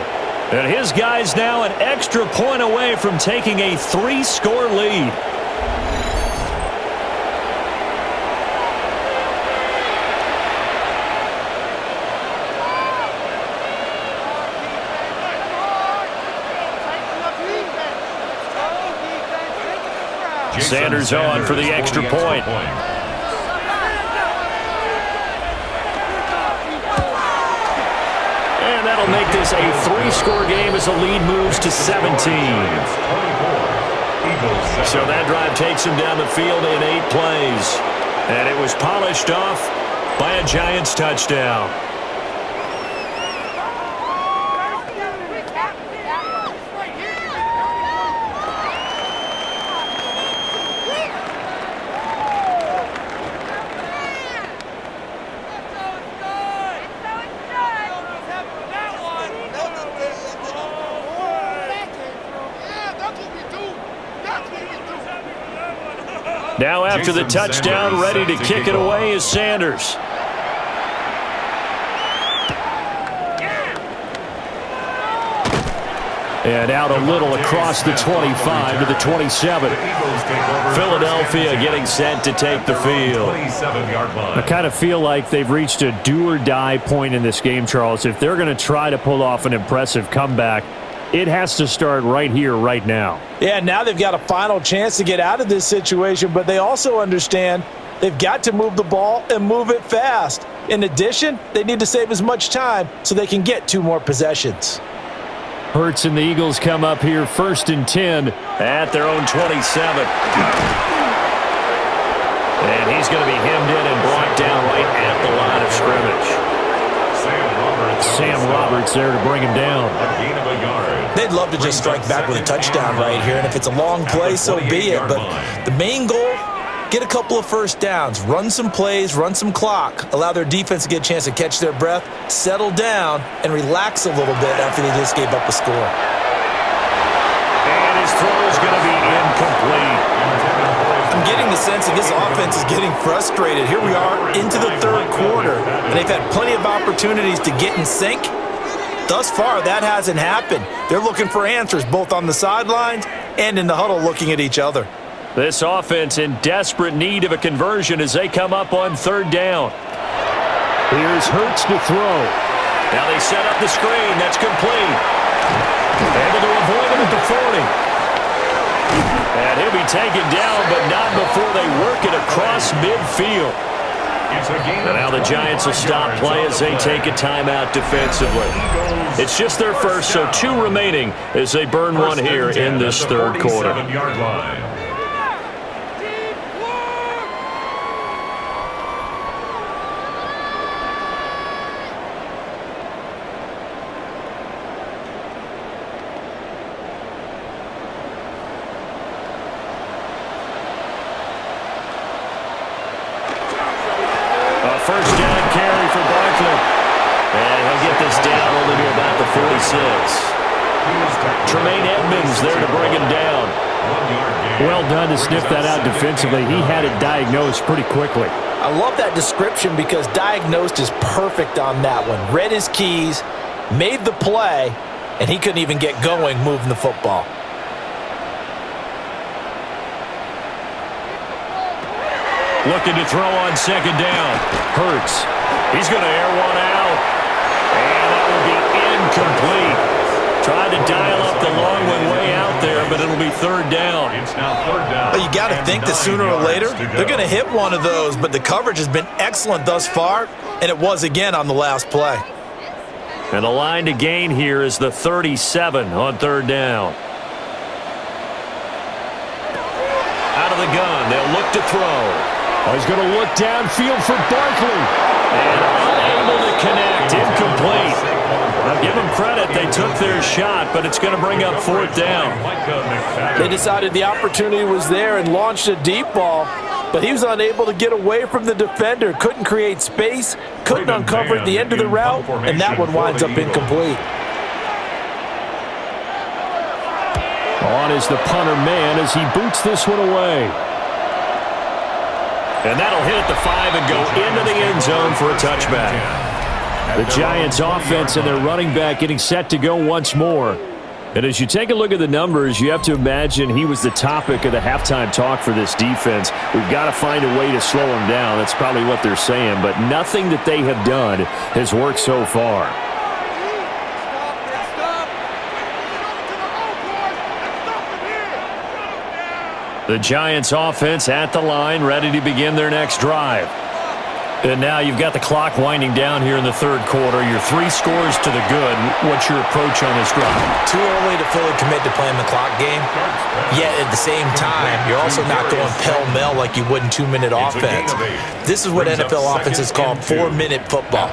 And his guys now an extra point away from taking a 3-score lead. Sanders on for the extra point. And that'll make this a 3-score game as the lead moves to 17. So that drive takes him down the field in 8 plays. And it was polished off by a Giants touchdown. Now after the touchdown, ready to kick it away is Sanders. And out a little across the 25 to the 27. Philadelphia getting set to take the field. I kind of feel like they've reached a do-or-die point in this game, Charles. If they're going to try to pull off an impressive comeback, it has to start right here, right now. Yeah, now they've got a final chance to get out of this situation, but they also understand they've got to move the ball and move it fast. In addition, they need to save as much time so they can get 2 more possessions. Hurts and the Eagles come up here 1st and 10 at their own 27. And he's going to be hemmed in and brought down right at the line of scrimmage. Sam Roberts there to bring him down. They'd love to just strike back with a touchdown right here, and if it's a long play, so be it. But the main goal, get a couple of first downs, run some plays, run some clock, allow their defense to get a chance to catch their breath, settle down, and relax a little bit after they just gave up a score. And his throw is going to be incomplete. I'm getting the sense that this offense is getting frustrated. Here we are into the 3rd quarter, and they've had plenty of opportunities to get in sync. Thus far, that hasn't happened. They're looking for answers both on the sidelines and in the huddle looking at each other. This offense in desperate need of a conversion as they come up on 3rd down. Here's Hurts to throw. Now they set up the screen. That's complete. Able to avoid him at the 40. And he'll be taken down, but not before they work it across midfield. And now the Giants will stop play as they take a timeout defensively. It's just their first, so 2 remaining as they burn one here in this 3rd quarter. First down carry for Barkley. And he'll get this down only to about the 46. Tremaine Edmonds there to bring him down. Well done to sniff that out defensively. He had it diagnosed pretty quickly. I love that description because diagnosed is perfect on that one. Read his keys, made the play, and he couldn't even get going moving the football. Looking to throw on 2nd down. Hurts. He's going to air one out. And that will be incomplete. Tried to dial up the long one way out there, but it'll be 3rd down. It's now 3rd down. But you got to think that sooner or later, they're going to hit one of those, but the coverage has been excellent thus far, and it was again on the last play. And the line to gain here is the 37 on 3rd down. Out of the gun, they'll look to throw. Oh, he's going to look downfield for Barkley. And unable to connect. Incomplete. I'll give them credit. They took their shot, but it's going to bring up 4th down. They decided the opportunity was there and launched a deep ball, but he was unable to get away from the defender. Couldn't create space, couldn't uncover at the end of the route, and that one winds up incomplete. On is the punter man as he boots this one away. And that'll hit at the 5 and go into the end zone for a touchback. The Giants offense and their running back getting set to go once more. And as you take a look at the numbers, you have to imagine he was the topic of the halftime talk for this defense. We've got to find a way to slow him down. That's probably what they're saying. But nothing that they have done has worked so far. The Giants offense at the line, ready to begin their next drive. And now you've got the clock winding down here in the 3rd quarter. Your 3 scores to the good. What's your approach on this drive? Too early to fully commit to playing the clock game. Yet at the same time, you're also not going pell-mell like you would in 2-minute offense. This is what NFL offenses call 4-minute football.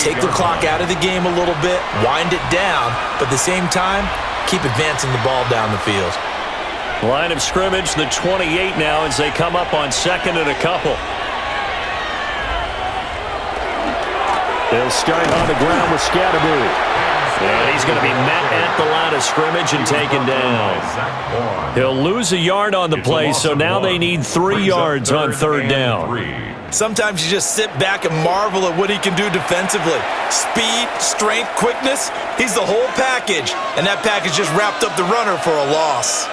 Take the clock out of the game a little bit, wind it down, but at the same time, keep advancing the ball down the field. Line of scrimmage, the 28 now as they come up on 2nd and a couple. They'll start on the ground with Scatterbury. And he's going to be met at the line of scrimmage and taken down. He'll lose a yard on the play, so now they need 3 yards on third down. Sometimes you just sit back and marvel at what he can do defensively. Speed, strength, quickness, he's the whole package. And that package just wrapped up the runner for a loss.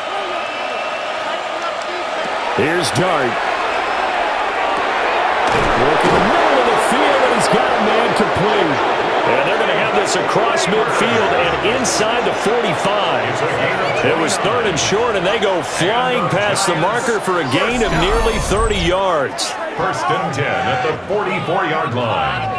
Here's Dart. Working the middle of the field, and he's got a man complete. And they're going to have this across midfield and inside the 45. It was 3rd and short, and they go flying past the marker for a gain of nearly 30 yards. 1st and 10 at the 44-yard line.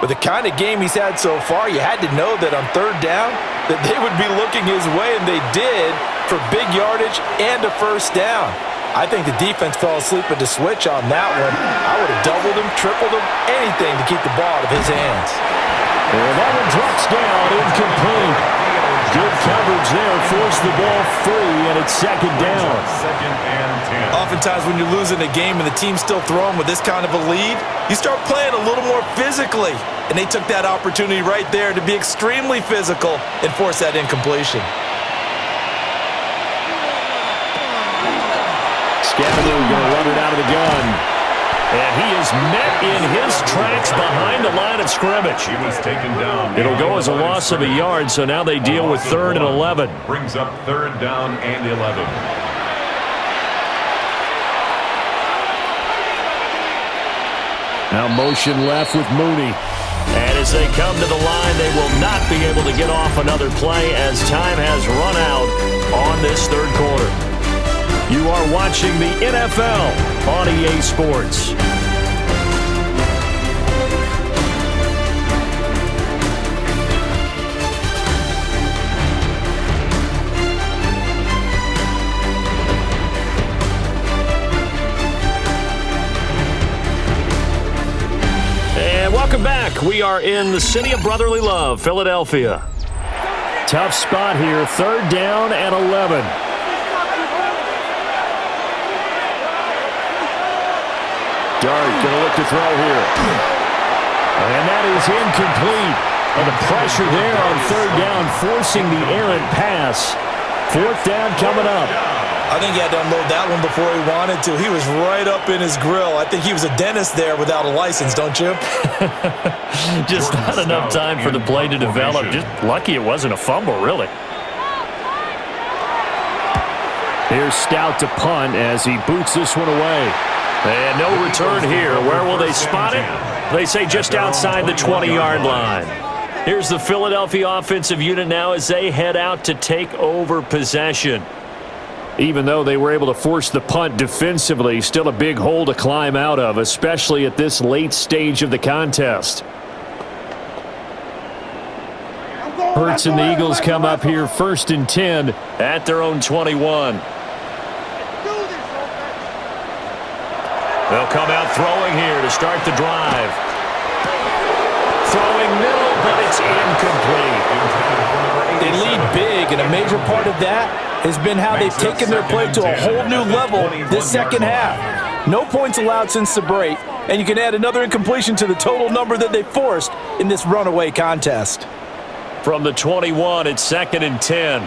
With the kind of game he's had so far, you had to know that on third down that they would be looking his way, and they did, for big yardage and a first down. I think the defense fell asleep at the switch on that one. I would have doubled him, tripled him, anything to keep the ball out of his hands. And that one drops down, incomplete. Good coverage there, forced the ball free, and it's 2nd down. 2nd and 10. Oftentimes when you're losing a game and the team's still throwing with this kind of a lead, you start playing a little more physically. And they took that opportunity right there to be extremely physical and force that incompletion. Scavenging going to run it out of the gun. And he is met in his tracks behind the line of scrimmage. He was taken down. It'll go as a loss of a yard, so now they deal with 3rd and 11. Brings up 3rd down and 11. Now motion left with Mooney. And as they come to the line, they will not be able to get off another play as time has run out on this 3rd quarter. You are watching the NFL on EA Sports. And welcome back. We are in the city of brotherly love, Philadelphia. Tough spot here, 3rd down and 11. Dart going to look to throw here. And that is incomplete. And the pressure there on 3rd down, forcing the errant pass. 4th down coming up. I think he had to unload that one before he wanted to. He was right up in his grill. I think he was a dentist there without a license, don't you? Just not enough time for the play to develop. Just lucky it wasn't a fumble, really. Here's Stout to punt as he boots this one away. And no return here. Where will they spot it? They say just outside the 20-yard line. Here's the Philadelphia offensive unit now as they head out to take over possession. Even though they were able to force the punt defensively, still a big hole to climb out of, especially at this late stage of the contest. Hurts and the Eagles come up here 1st and 10 at their own 21. They'll come out throwing here to start the drive. Throwing middle, but it's incomplete. They lead big, and a major part of that has been how they've taken their play to a whole new level this 2nd half. No points allowed since the break, and you can add another incompletion to the total number that they forced in this runaway contest. From the 21, it's 2nd and 10.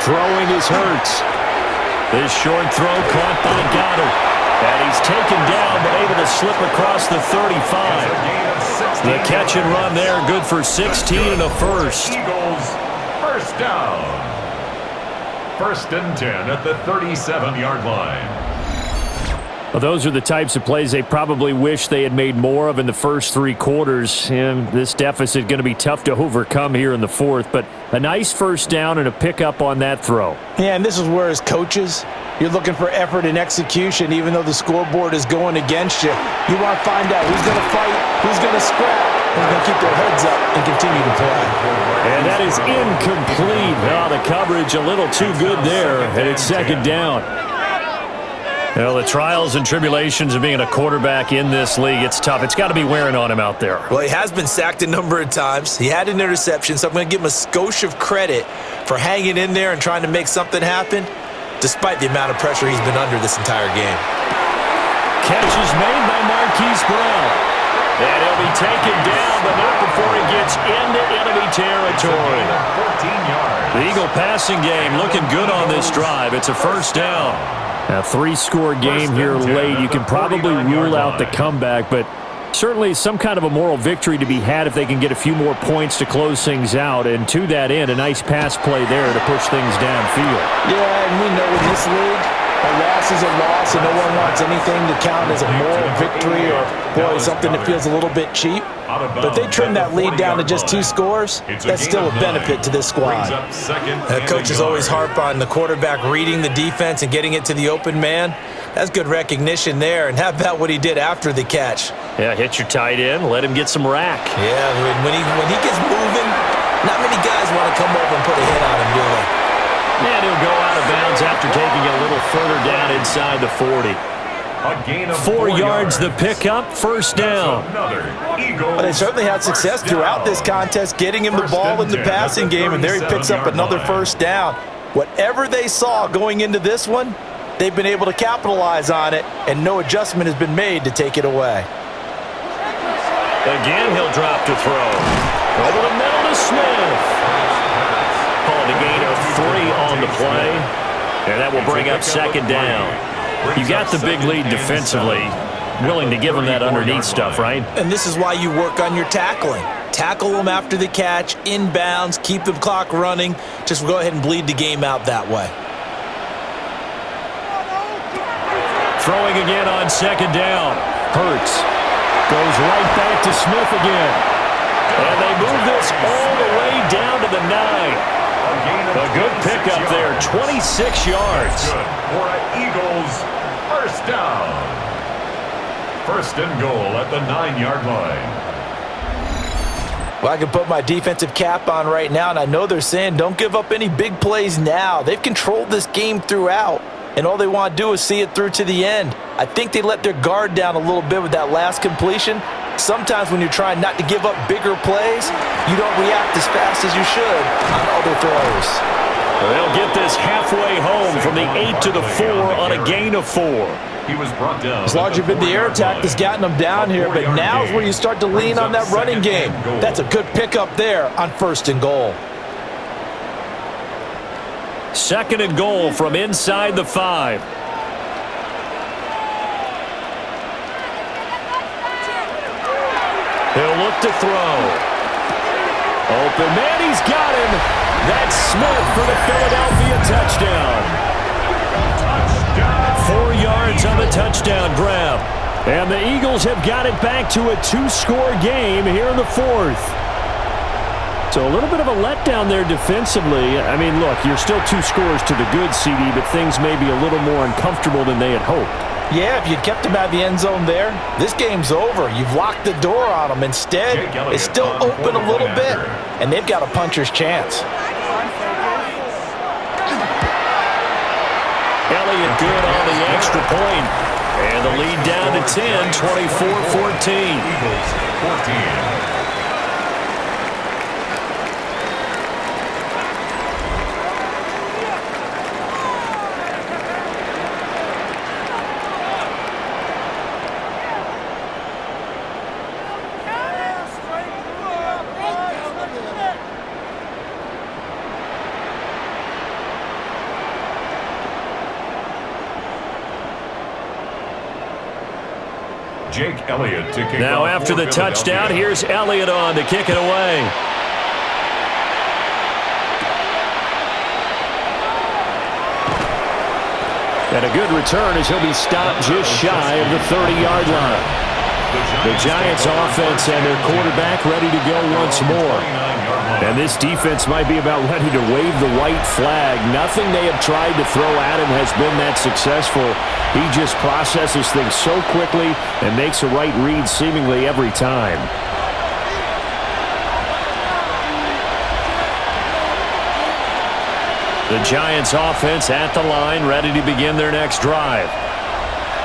Throwing is Hurts. This short throw caught by Gaudin. And he's taken down, but able to slip across the 35. The catch and run there, good for 16 and a first. Eagles, 1st down. 1st and 10 at the 37-yard line. Well, those are the types of plays they probably wish they had made more of in the first 3 quarters. And this deficit going to be tough to overcome here in the 4th. But a nice first down and a pickup on that throw. Yeah, and this is where as coaches, you're looking for effort and execution even though the scoreboard is going against you. You want to find out who's going to fight, who's going to scrap, who's going to keep their heads up and continue to play. And that is incomplete. Oh, the coverage a little too good there, and it's 2nd down. Well, the trials and tribulations of being a quarterback in this league, it's tough. It's got to be wearing on him out there. Well, he has been sacked a number of times. He had an interception, so I'm going to give him a skosh of credit for hanging in there and trying to make something happen. despite the amount of pressure he's been under this entire game. Catch is made by Marquise Brown. And he'll be taken down, but not before he gets into enemy territory. 14 yards. The Eagle passing game looking good on this drive. It's a first down. A three-score game here late. You can probably rule out the comeback, but certainly some kind of a moral victory to be had if they can get a few more points to close things out. And to that end, a nice pass play there to push things downfield. Yeah, and we know in this league, a loss is a loss, and no one wants anything to count as a moral victory or, boy, something that feels a little bit cheap. But they trim that lead down to just 2 scores. That's still a benefit to this squad. Coaches always harp on the quarterback reading the defense and getting it to the open man. That's good recognition there. And how about what he did after the catch? Yeah, hit your tight end, let him get some rack. Yeah, when he gets moving, not many guys want to come over and put a hit on him, do they? And he'll go out of bounds after taking it a little further down inside the 40. A gain of 4 yards the pickup, first down. Well, they certainly had success throughout this contest, getting him the ball in the passing game, and there he picks up another first down. Whatever they saw going into this one, they've been able to capitalize on it, and no adjustment has been made to take it away. Again, he'll drop to throw. Over the middle to Smith. Called a gain of 3 on the play, and that will bring up second down. You got the big lead defensively. Willing to give them that underneath stuff, right? And this is why you work on your tackling. Tackle them after the catch, inbounds, keep the clock running. Just go ahead and bleed the game out that way. Throwing again on second down. Hurts goes right back to Smith again. And they move this all the way down to the 9. A good pickup there, 26 yards. Good for an Eagles first down. First and goal at the 9-yard line. Well, I can put my defensive cap on right now, and I know they're saying don't give up any big plays now. They've controlled this game throughout, and all they want to do is see it through to the end. I think they let their guard down a little bit with that last completion. Sometimes when you're trying not to give up bigger plays, you don't react as fast as you should on other throws. They'll get this halfway home from the 8 to the 4 on a gain of 4. He was brought down. It's largely been the air attack that's gotten them down here, but now is where you start to lean on that running game. That's a good pickup there on first and goal. Second and goal from inside the 5. He'll look to throw. Open man, he's got him. That's Smith for the Philadelphia touchdown. 4 yards on the touchdown grab. And the Eagles have got it back to a 2-score game here in the 4th. So a little bit of a letdown there defensively. I mean, look, you're still 2 scores to the good, CD, but things may be a little more uncomfortable than they had hoped. Yeah, if you'd kept him out of the end zone there, this game's over. You've locked the door on him. Instead, it's still open a little bit, and they've got a puncher's chance. Elliott good on the extra point. And the lead down to 10, 24-14. Eagles 14. Jake Elliott to kick now off after the for touchdown, Philadelphia. here's Elliott on to kick it away. And a good return as he'll be stopped just shy of the 30-yard line. The Giants offense and their quarterback ready to go once more. And this defense might be about ready to wave the white flag. Nothing they have tried to throw at him has been that successful. He just processes things so quickly and makes a right read seemingly every time. The Giants offense at the line, ready to begin their next drive.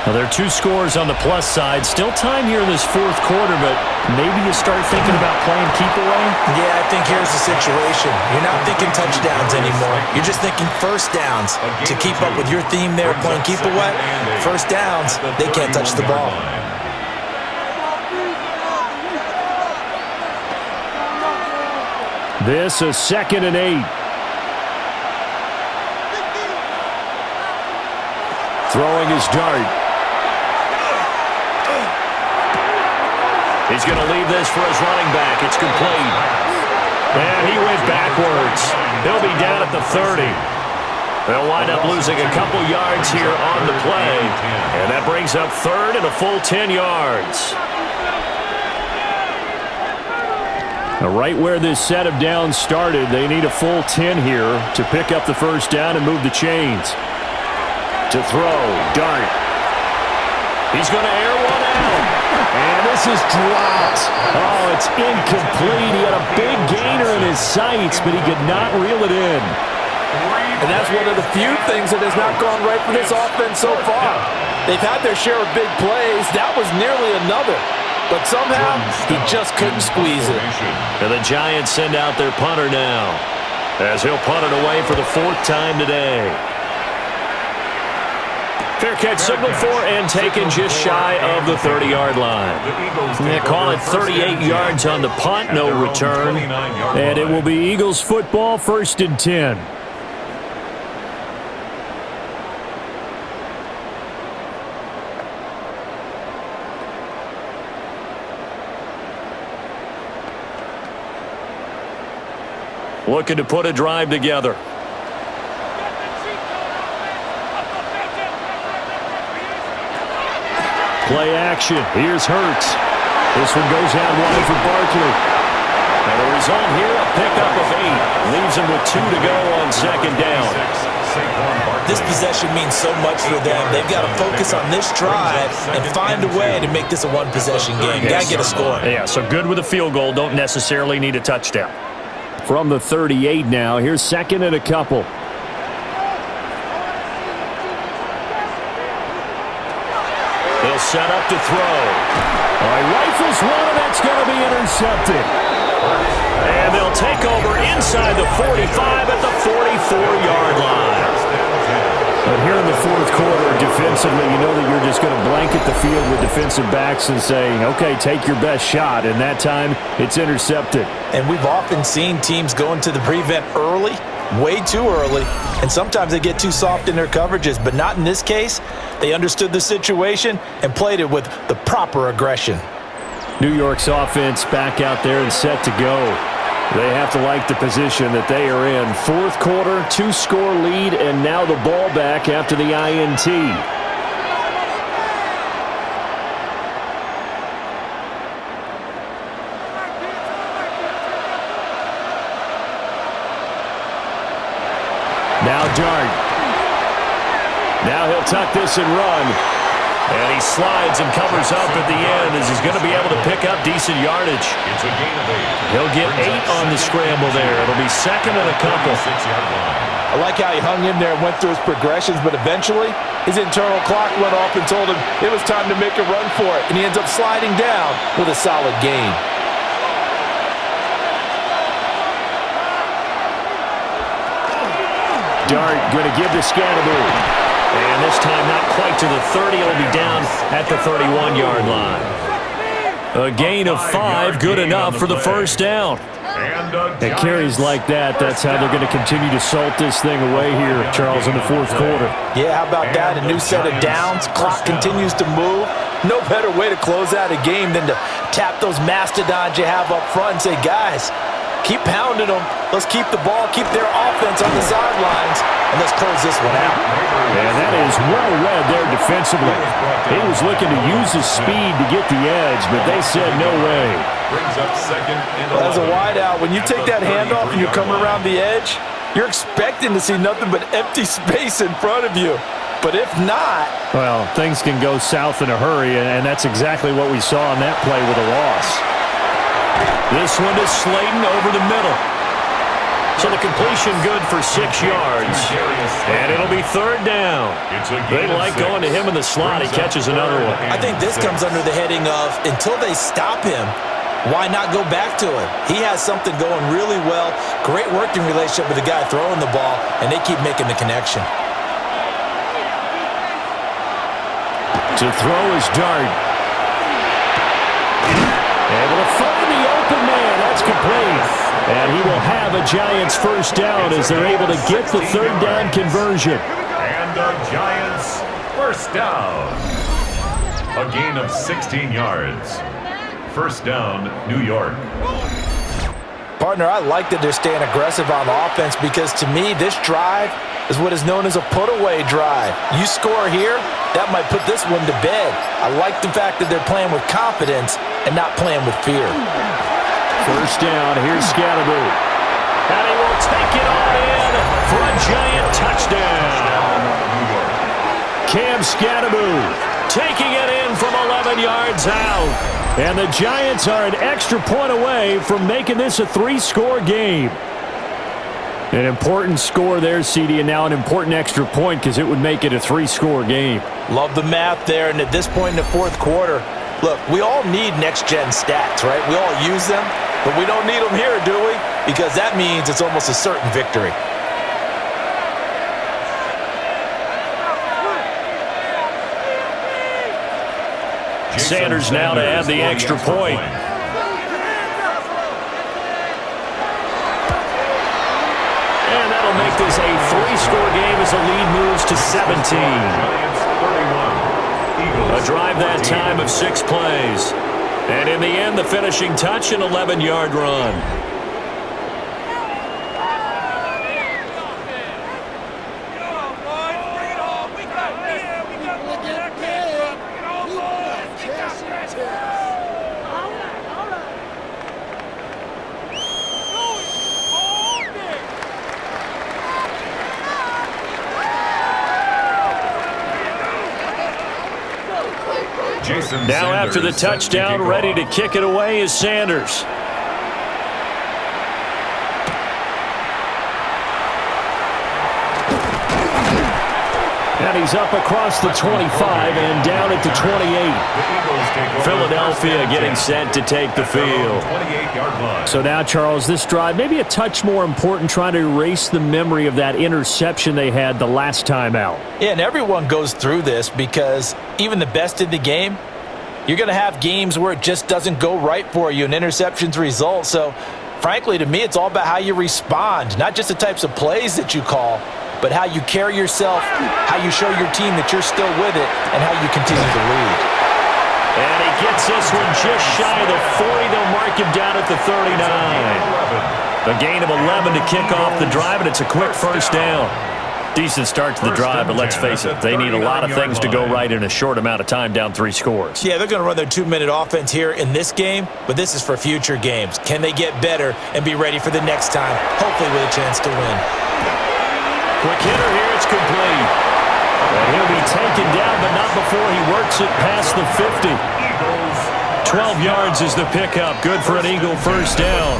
Well, there are two scores on the plus side. Still time here in this fourth quarter, but maybe you start thinking about playing keep away? Yeah, I think here's the situation. You're not thinking touchdowns anymore. You're just thinking first downs. To keep up with your theme there, playing keep away, first downs, they can't touch the ball. This is 2nd and 8. Throwing his dart. He's going to leave this for his running back. It's complete. And he went backwards. He'll be down at the 30. They'll wind up losing a couple yards here on the play. And that brings up 3rd and a full 10 yards. Now, right where this set of downs started, they need a full 10 here to pick up the first down and move the chains. To throw, dart. He's going to air one out. And this is dropped. Oh, it's incomplete. He had a big gainer in his sights, but he could not reel it in. And that's one of the few things that has not gone right for this offense so far. They've had their share of big plays. That was nearly another. But somehow, he just couldn't squeeze it. And the Giants send out their punter now, as he'll punt it away for the 4th time today. Fair catch signaled for and taken just shy of the 30-yard line. They call it 38 yards on the punt, no return. And it will be Eagles football, 1st and 10. Looking to put a drive together. Play action. Here's Hurts. This one goes out wide for Barkley. And the result here, a pickup of 8. Leaves him with 2 to go on 2nd down. This possession means so much for them. They've got to focus on this drive and find a way to make this a one-possession game. Got to get a score. Yeah, so good with a field goal. Don't necessarily need a touchdown. From the 38 now, here's 2nd and a couple. He'll set up to throw. Rifles one, and that's going to be intercepted. And they'll take over inside the 45 at the 44-yard line. But here in the fourth quarter, defensively, you know that you're just going to blanket the field with defensive backs and say, okay, take your best shot. And that time, it's intercepted. And we've often seen teams go into the prevent early, way too early, and sometimes they get too soft in their coverages, but not in this case. They understood the situation and played it with the proper aggression. New York's offense back out there and set to go. They have to like the position that they are in. Fourth quarter, 2-score lead, and now the ball back after the INT. Now Dart. Now he'll tuck this and run. And he slides and covers up at the end as he's going to be able to pick up decent yardage. It's a gain of 8. He'll get 8 on the scramble there. It'll be 2nd and a couple. I like how he hung in there and went through his progressions, but eventually his internal clock went off and told him it was time to make a run for it, and he ends up sliding down with a solid gain. Dart going to give to Scannaboo. And this time not quite to the 30. It'll be down at the 31-yard line. A gain of 5, good enough for the first down. And carries like that, that's how they're going to continue to salt this thing away here, Charles, in the fourth quarter. Yeah, how about that? A new set of downs. Clock continues to move. No better way to close out a game than to tap those mastodons you have up front and say, guys, keep pounding them. Let's keep the ball, keep their offense on the sidelines, and let's close this one out. And that is well read there defensively. He was looking to use his speed to get the edge, but they said no way. Well, as a wideout, when you take that handoff and you're coming around the edge, you're expecting to see nothing but empty space in front of you. But if not... well, things can go south in a hurry, and that's exactly what we saw on that play with a loss. This one is Slayton over the middle. So the completion good for 6 yards. And it'll be be third down. They like going to him in the slot. He catches another one. I think this comes under the heading of until they stop him, why not go back to him? He has something going really well. Great working relationship with the guy throwing the ball, and they keep making the connection. To throw his dart. Able to find the open man. That's complete. And he will have a Giants first down as they're able to get the third down conversion. And the Giants first down. A gain of 16 yards. First down, New York. Partner, I like that they're staying aggressive on offense because to me, this drive is what is known as a put-away drive. You score here, that might put this one to bed. I like the fact that they're playing with confidence and not playing with fear. First down, here's Scatterbo. And he will take it on in for a Giant touchdown. Cam Scatterbo taking it in from 11 yards out. And the Giants are an extra point away from making this a 3-score game. An important score there, CD, and now an important extra point because it would make it a 3-score game. Love the math there, and at this point in the fourth quarter, look, we all need next-gen stats, right? We all use them, but we don't need them here, do we? Because that means it's almost a certain victory. Sanders now to add the extra point. And that'll make this a 3-score game as the lead moves to 17. A drive that time of 6 plays. And in the end, the finishing touch, an 11-yard run. Now after the touchdown, ready to kick it away is Sanders. And he's up across the 25 and down at the 28. Philadelphia getting set to take the field. So now, Charles, this drive maybe a touch more important, trying to erase the memory of that interception they had the last time out. Yeah, and everyone goes through this because even the best in the game, you're going to have games where it just doesn't go right for you and interceptions result. So, frankly, to me, it's all about how you respond, not just the types of plays that you call, but how you carry yourself, how you show your team that you're still with it, and how you continue to lead. And he gets this one just shy of the 40. They'll mark him down at the 39. A gain of 11 to kick off the drive, and it's a quick first down. Decent start to the drive, but let's face it, they need a lot of things to go right in a short amount of time, down 3 scores. Yeah, they're going to run their 2-minute offense here in this game, but this is for future games. Can they get better and be ready for the next time, hopefully with a chance to win? Quick hitter here, it's complete. And he'll be taken down, but not before he works it past the 50. 12 yards is the pickup. Good for an Eagle first down.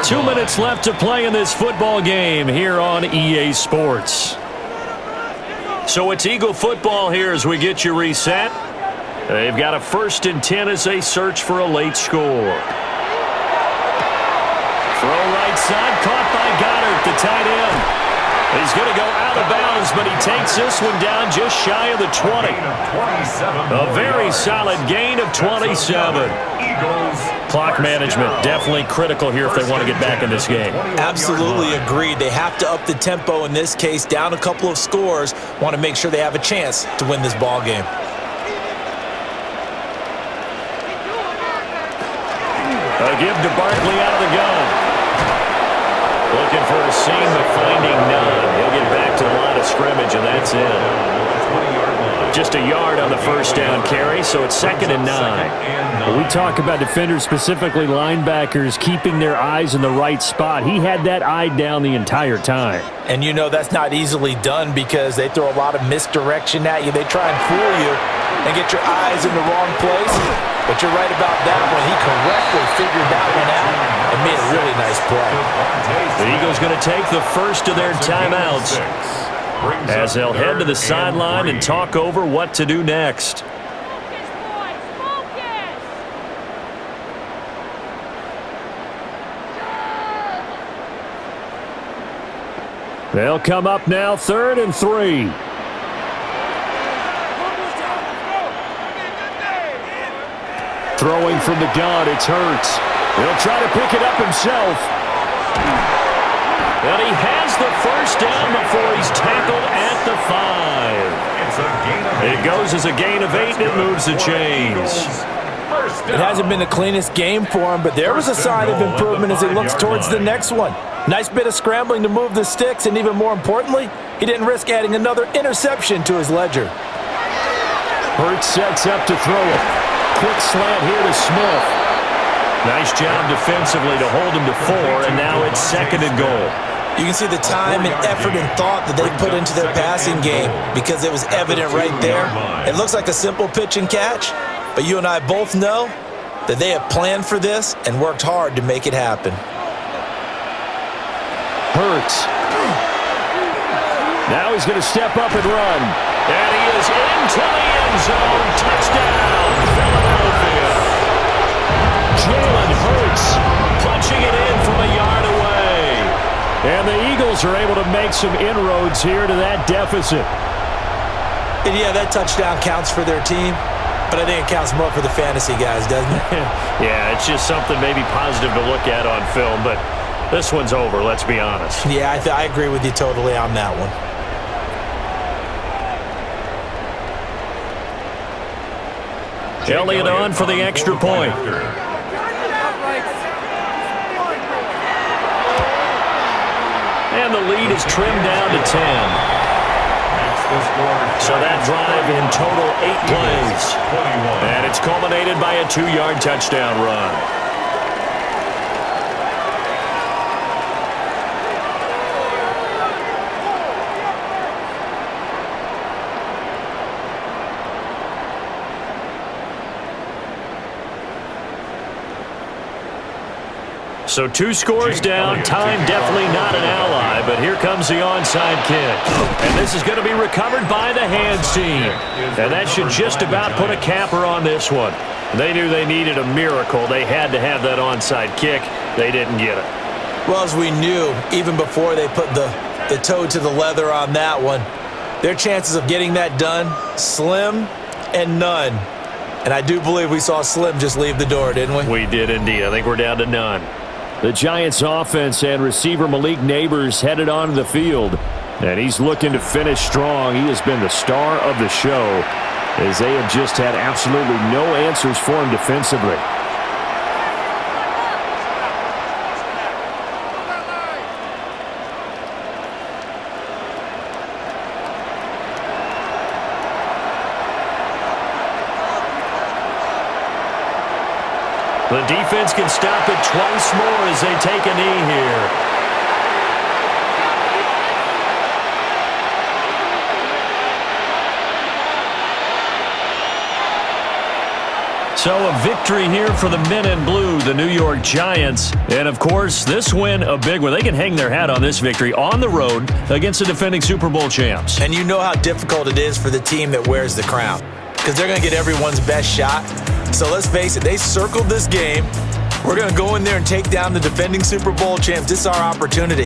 2 minutes left to play in this football game here on EA Sports. So it's Eagle football here as we get you reset. They've got a 1st and 10 as they search for a late score. Throw right side, caught by Gaudin, the tight end. He's going to go out of bounds, but he takes this one down just shy of the 20. A very solid gain of 27. Clock management definitely critical here if they want to get back in this game. Absolutely agreed. They have to up the tempo in this case, down a couple of scores. Want to make sure they have a chance to win this ball game. A give to Barkley out of the gun. Looking for a seam, but finding none. He'll get back to the line of scrimmage, and that's it. Just a yard on the first down carry, so it's 2nd and 9. We talk about defenders, specifically linebackers, keeping their eyes in the right spot. He had that eye down the entire time. And you know that's not easily done because they throw a lot of misdirection at you. They try and fool you and get your eyes in the wrong place. But you're right about that one. He correctly figured that one out and made a really nice play. The Eagles going to take the first of their timeouts. as they'll head to the sideline and talk over what to do next. They'll come up now, 3rd and 3. Throwing from the gun, it's Hurts. He'll try to pick it up himself. And he has the first down before he's tackled at the 5. It goes as a gain of 8, and it moves the chains. It hasn't been the cleanest game for him, but there was a sign of improvement as he looks towards the next one. Nice bit of scrambling to move the sticks, and even more importantly, he didn't risk adding another interception to his ledger. Hurts sets up to throw it. Quick slant here to Smith. Nice job defensively to hold him to 4, and now it's 2nd and goal. You can see the time and effort and thought that they put into their passing game because it was evident right there. It looks like a simple pitch and catch, but you and I both know that they have planned for this and worked hard to make it happen. Hurts. Now he's going to step up and run. And he is into the end zone. Touchdown, Philadelphia. Jalen Hurts punching it in from a yard away. And the Eagles are able to make some inroads here to that deficit. And yeah, that touchdown counts for their team, but I think it counts more for the fantasy guys, doesn't it? Yeah, it's just something maybe positive to look at on film, but this one's over, let's be honest. Yeah, I agree with you totally on that one. Elliott on for the extra point. And the lead is trimmed down to 10. So that drive in total 8 plays. And it's culminated by a 2-yard touchdown run. So 2 scores down, time definitely not an ally, but here comes the onside kick. And this is going to be recovered by the hands team. And that should just about put a capper on this one. They knew they needed a miracle. They had to have that onside kick. They didn't get it. Well, as we knew, even before they put the toe to the leather on that one, their chances of getting that done, slim and none. And I do believe we saw Slim just leave the door, didn't we? We did indeed. I think we're down to none. The Giants offense and receiver Malik Neighbors headed onto the field. And he's looking to finish strong. He has been the star of the show as they have just had absolutely no answers for him defensively. The defense can stop it twice more as they take a knee here. So a victory here for the men in blue, the New York Giants. And, of course, this win a big one. They can hang their hat on this victory on the road against the defending Super Bowl champs. And you know how difficult it is for the team that wears the crown because they're going to get everyone's best shot. So let's face it, they circled this game. We're going to go in there and take down the defending Super Bowl champs. This is our opportunity.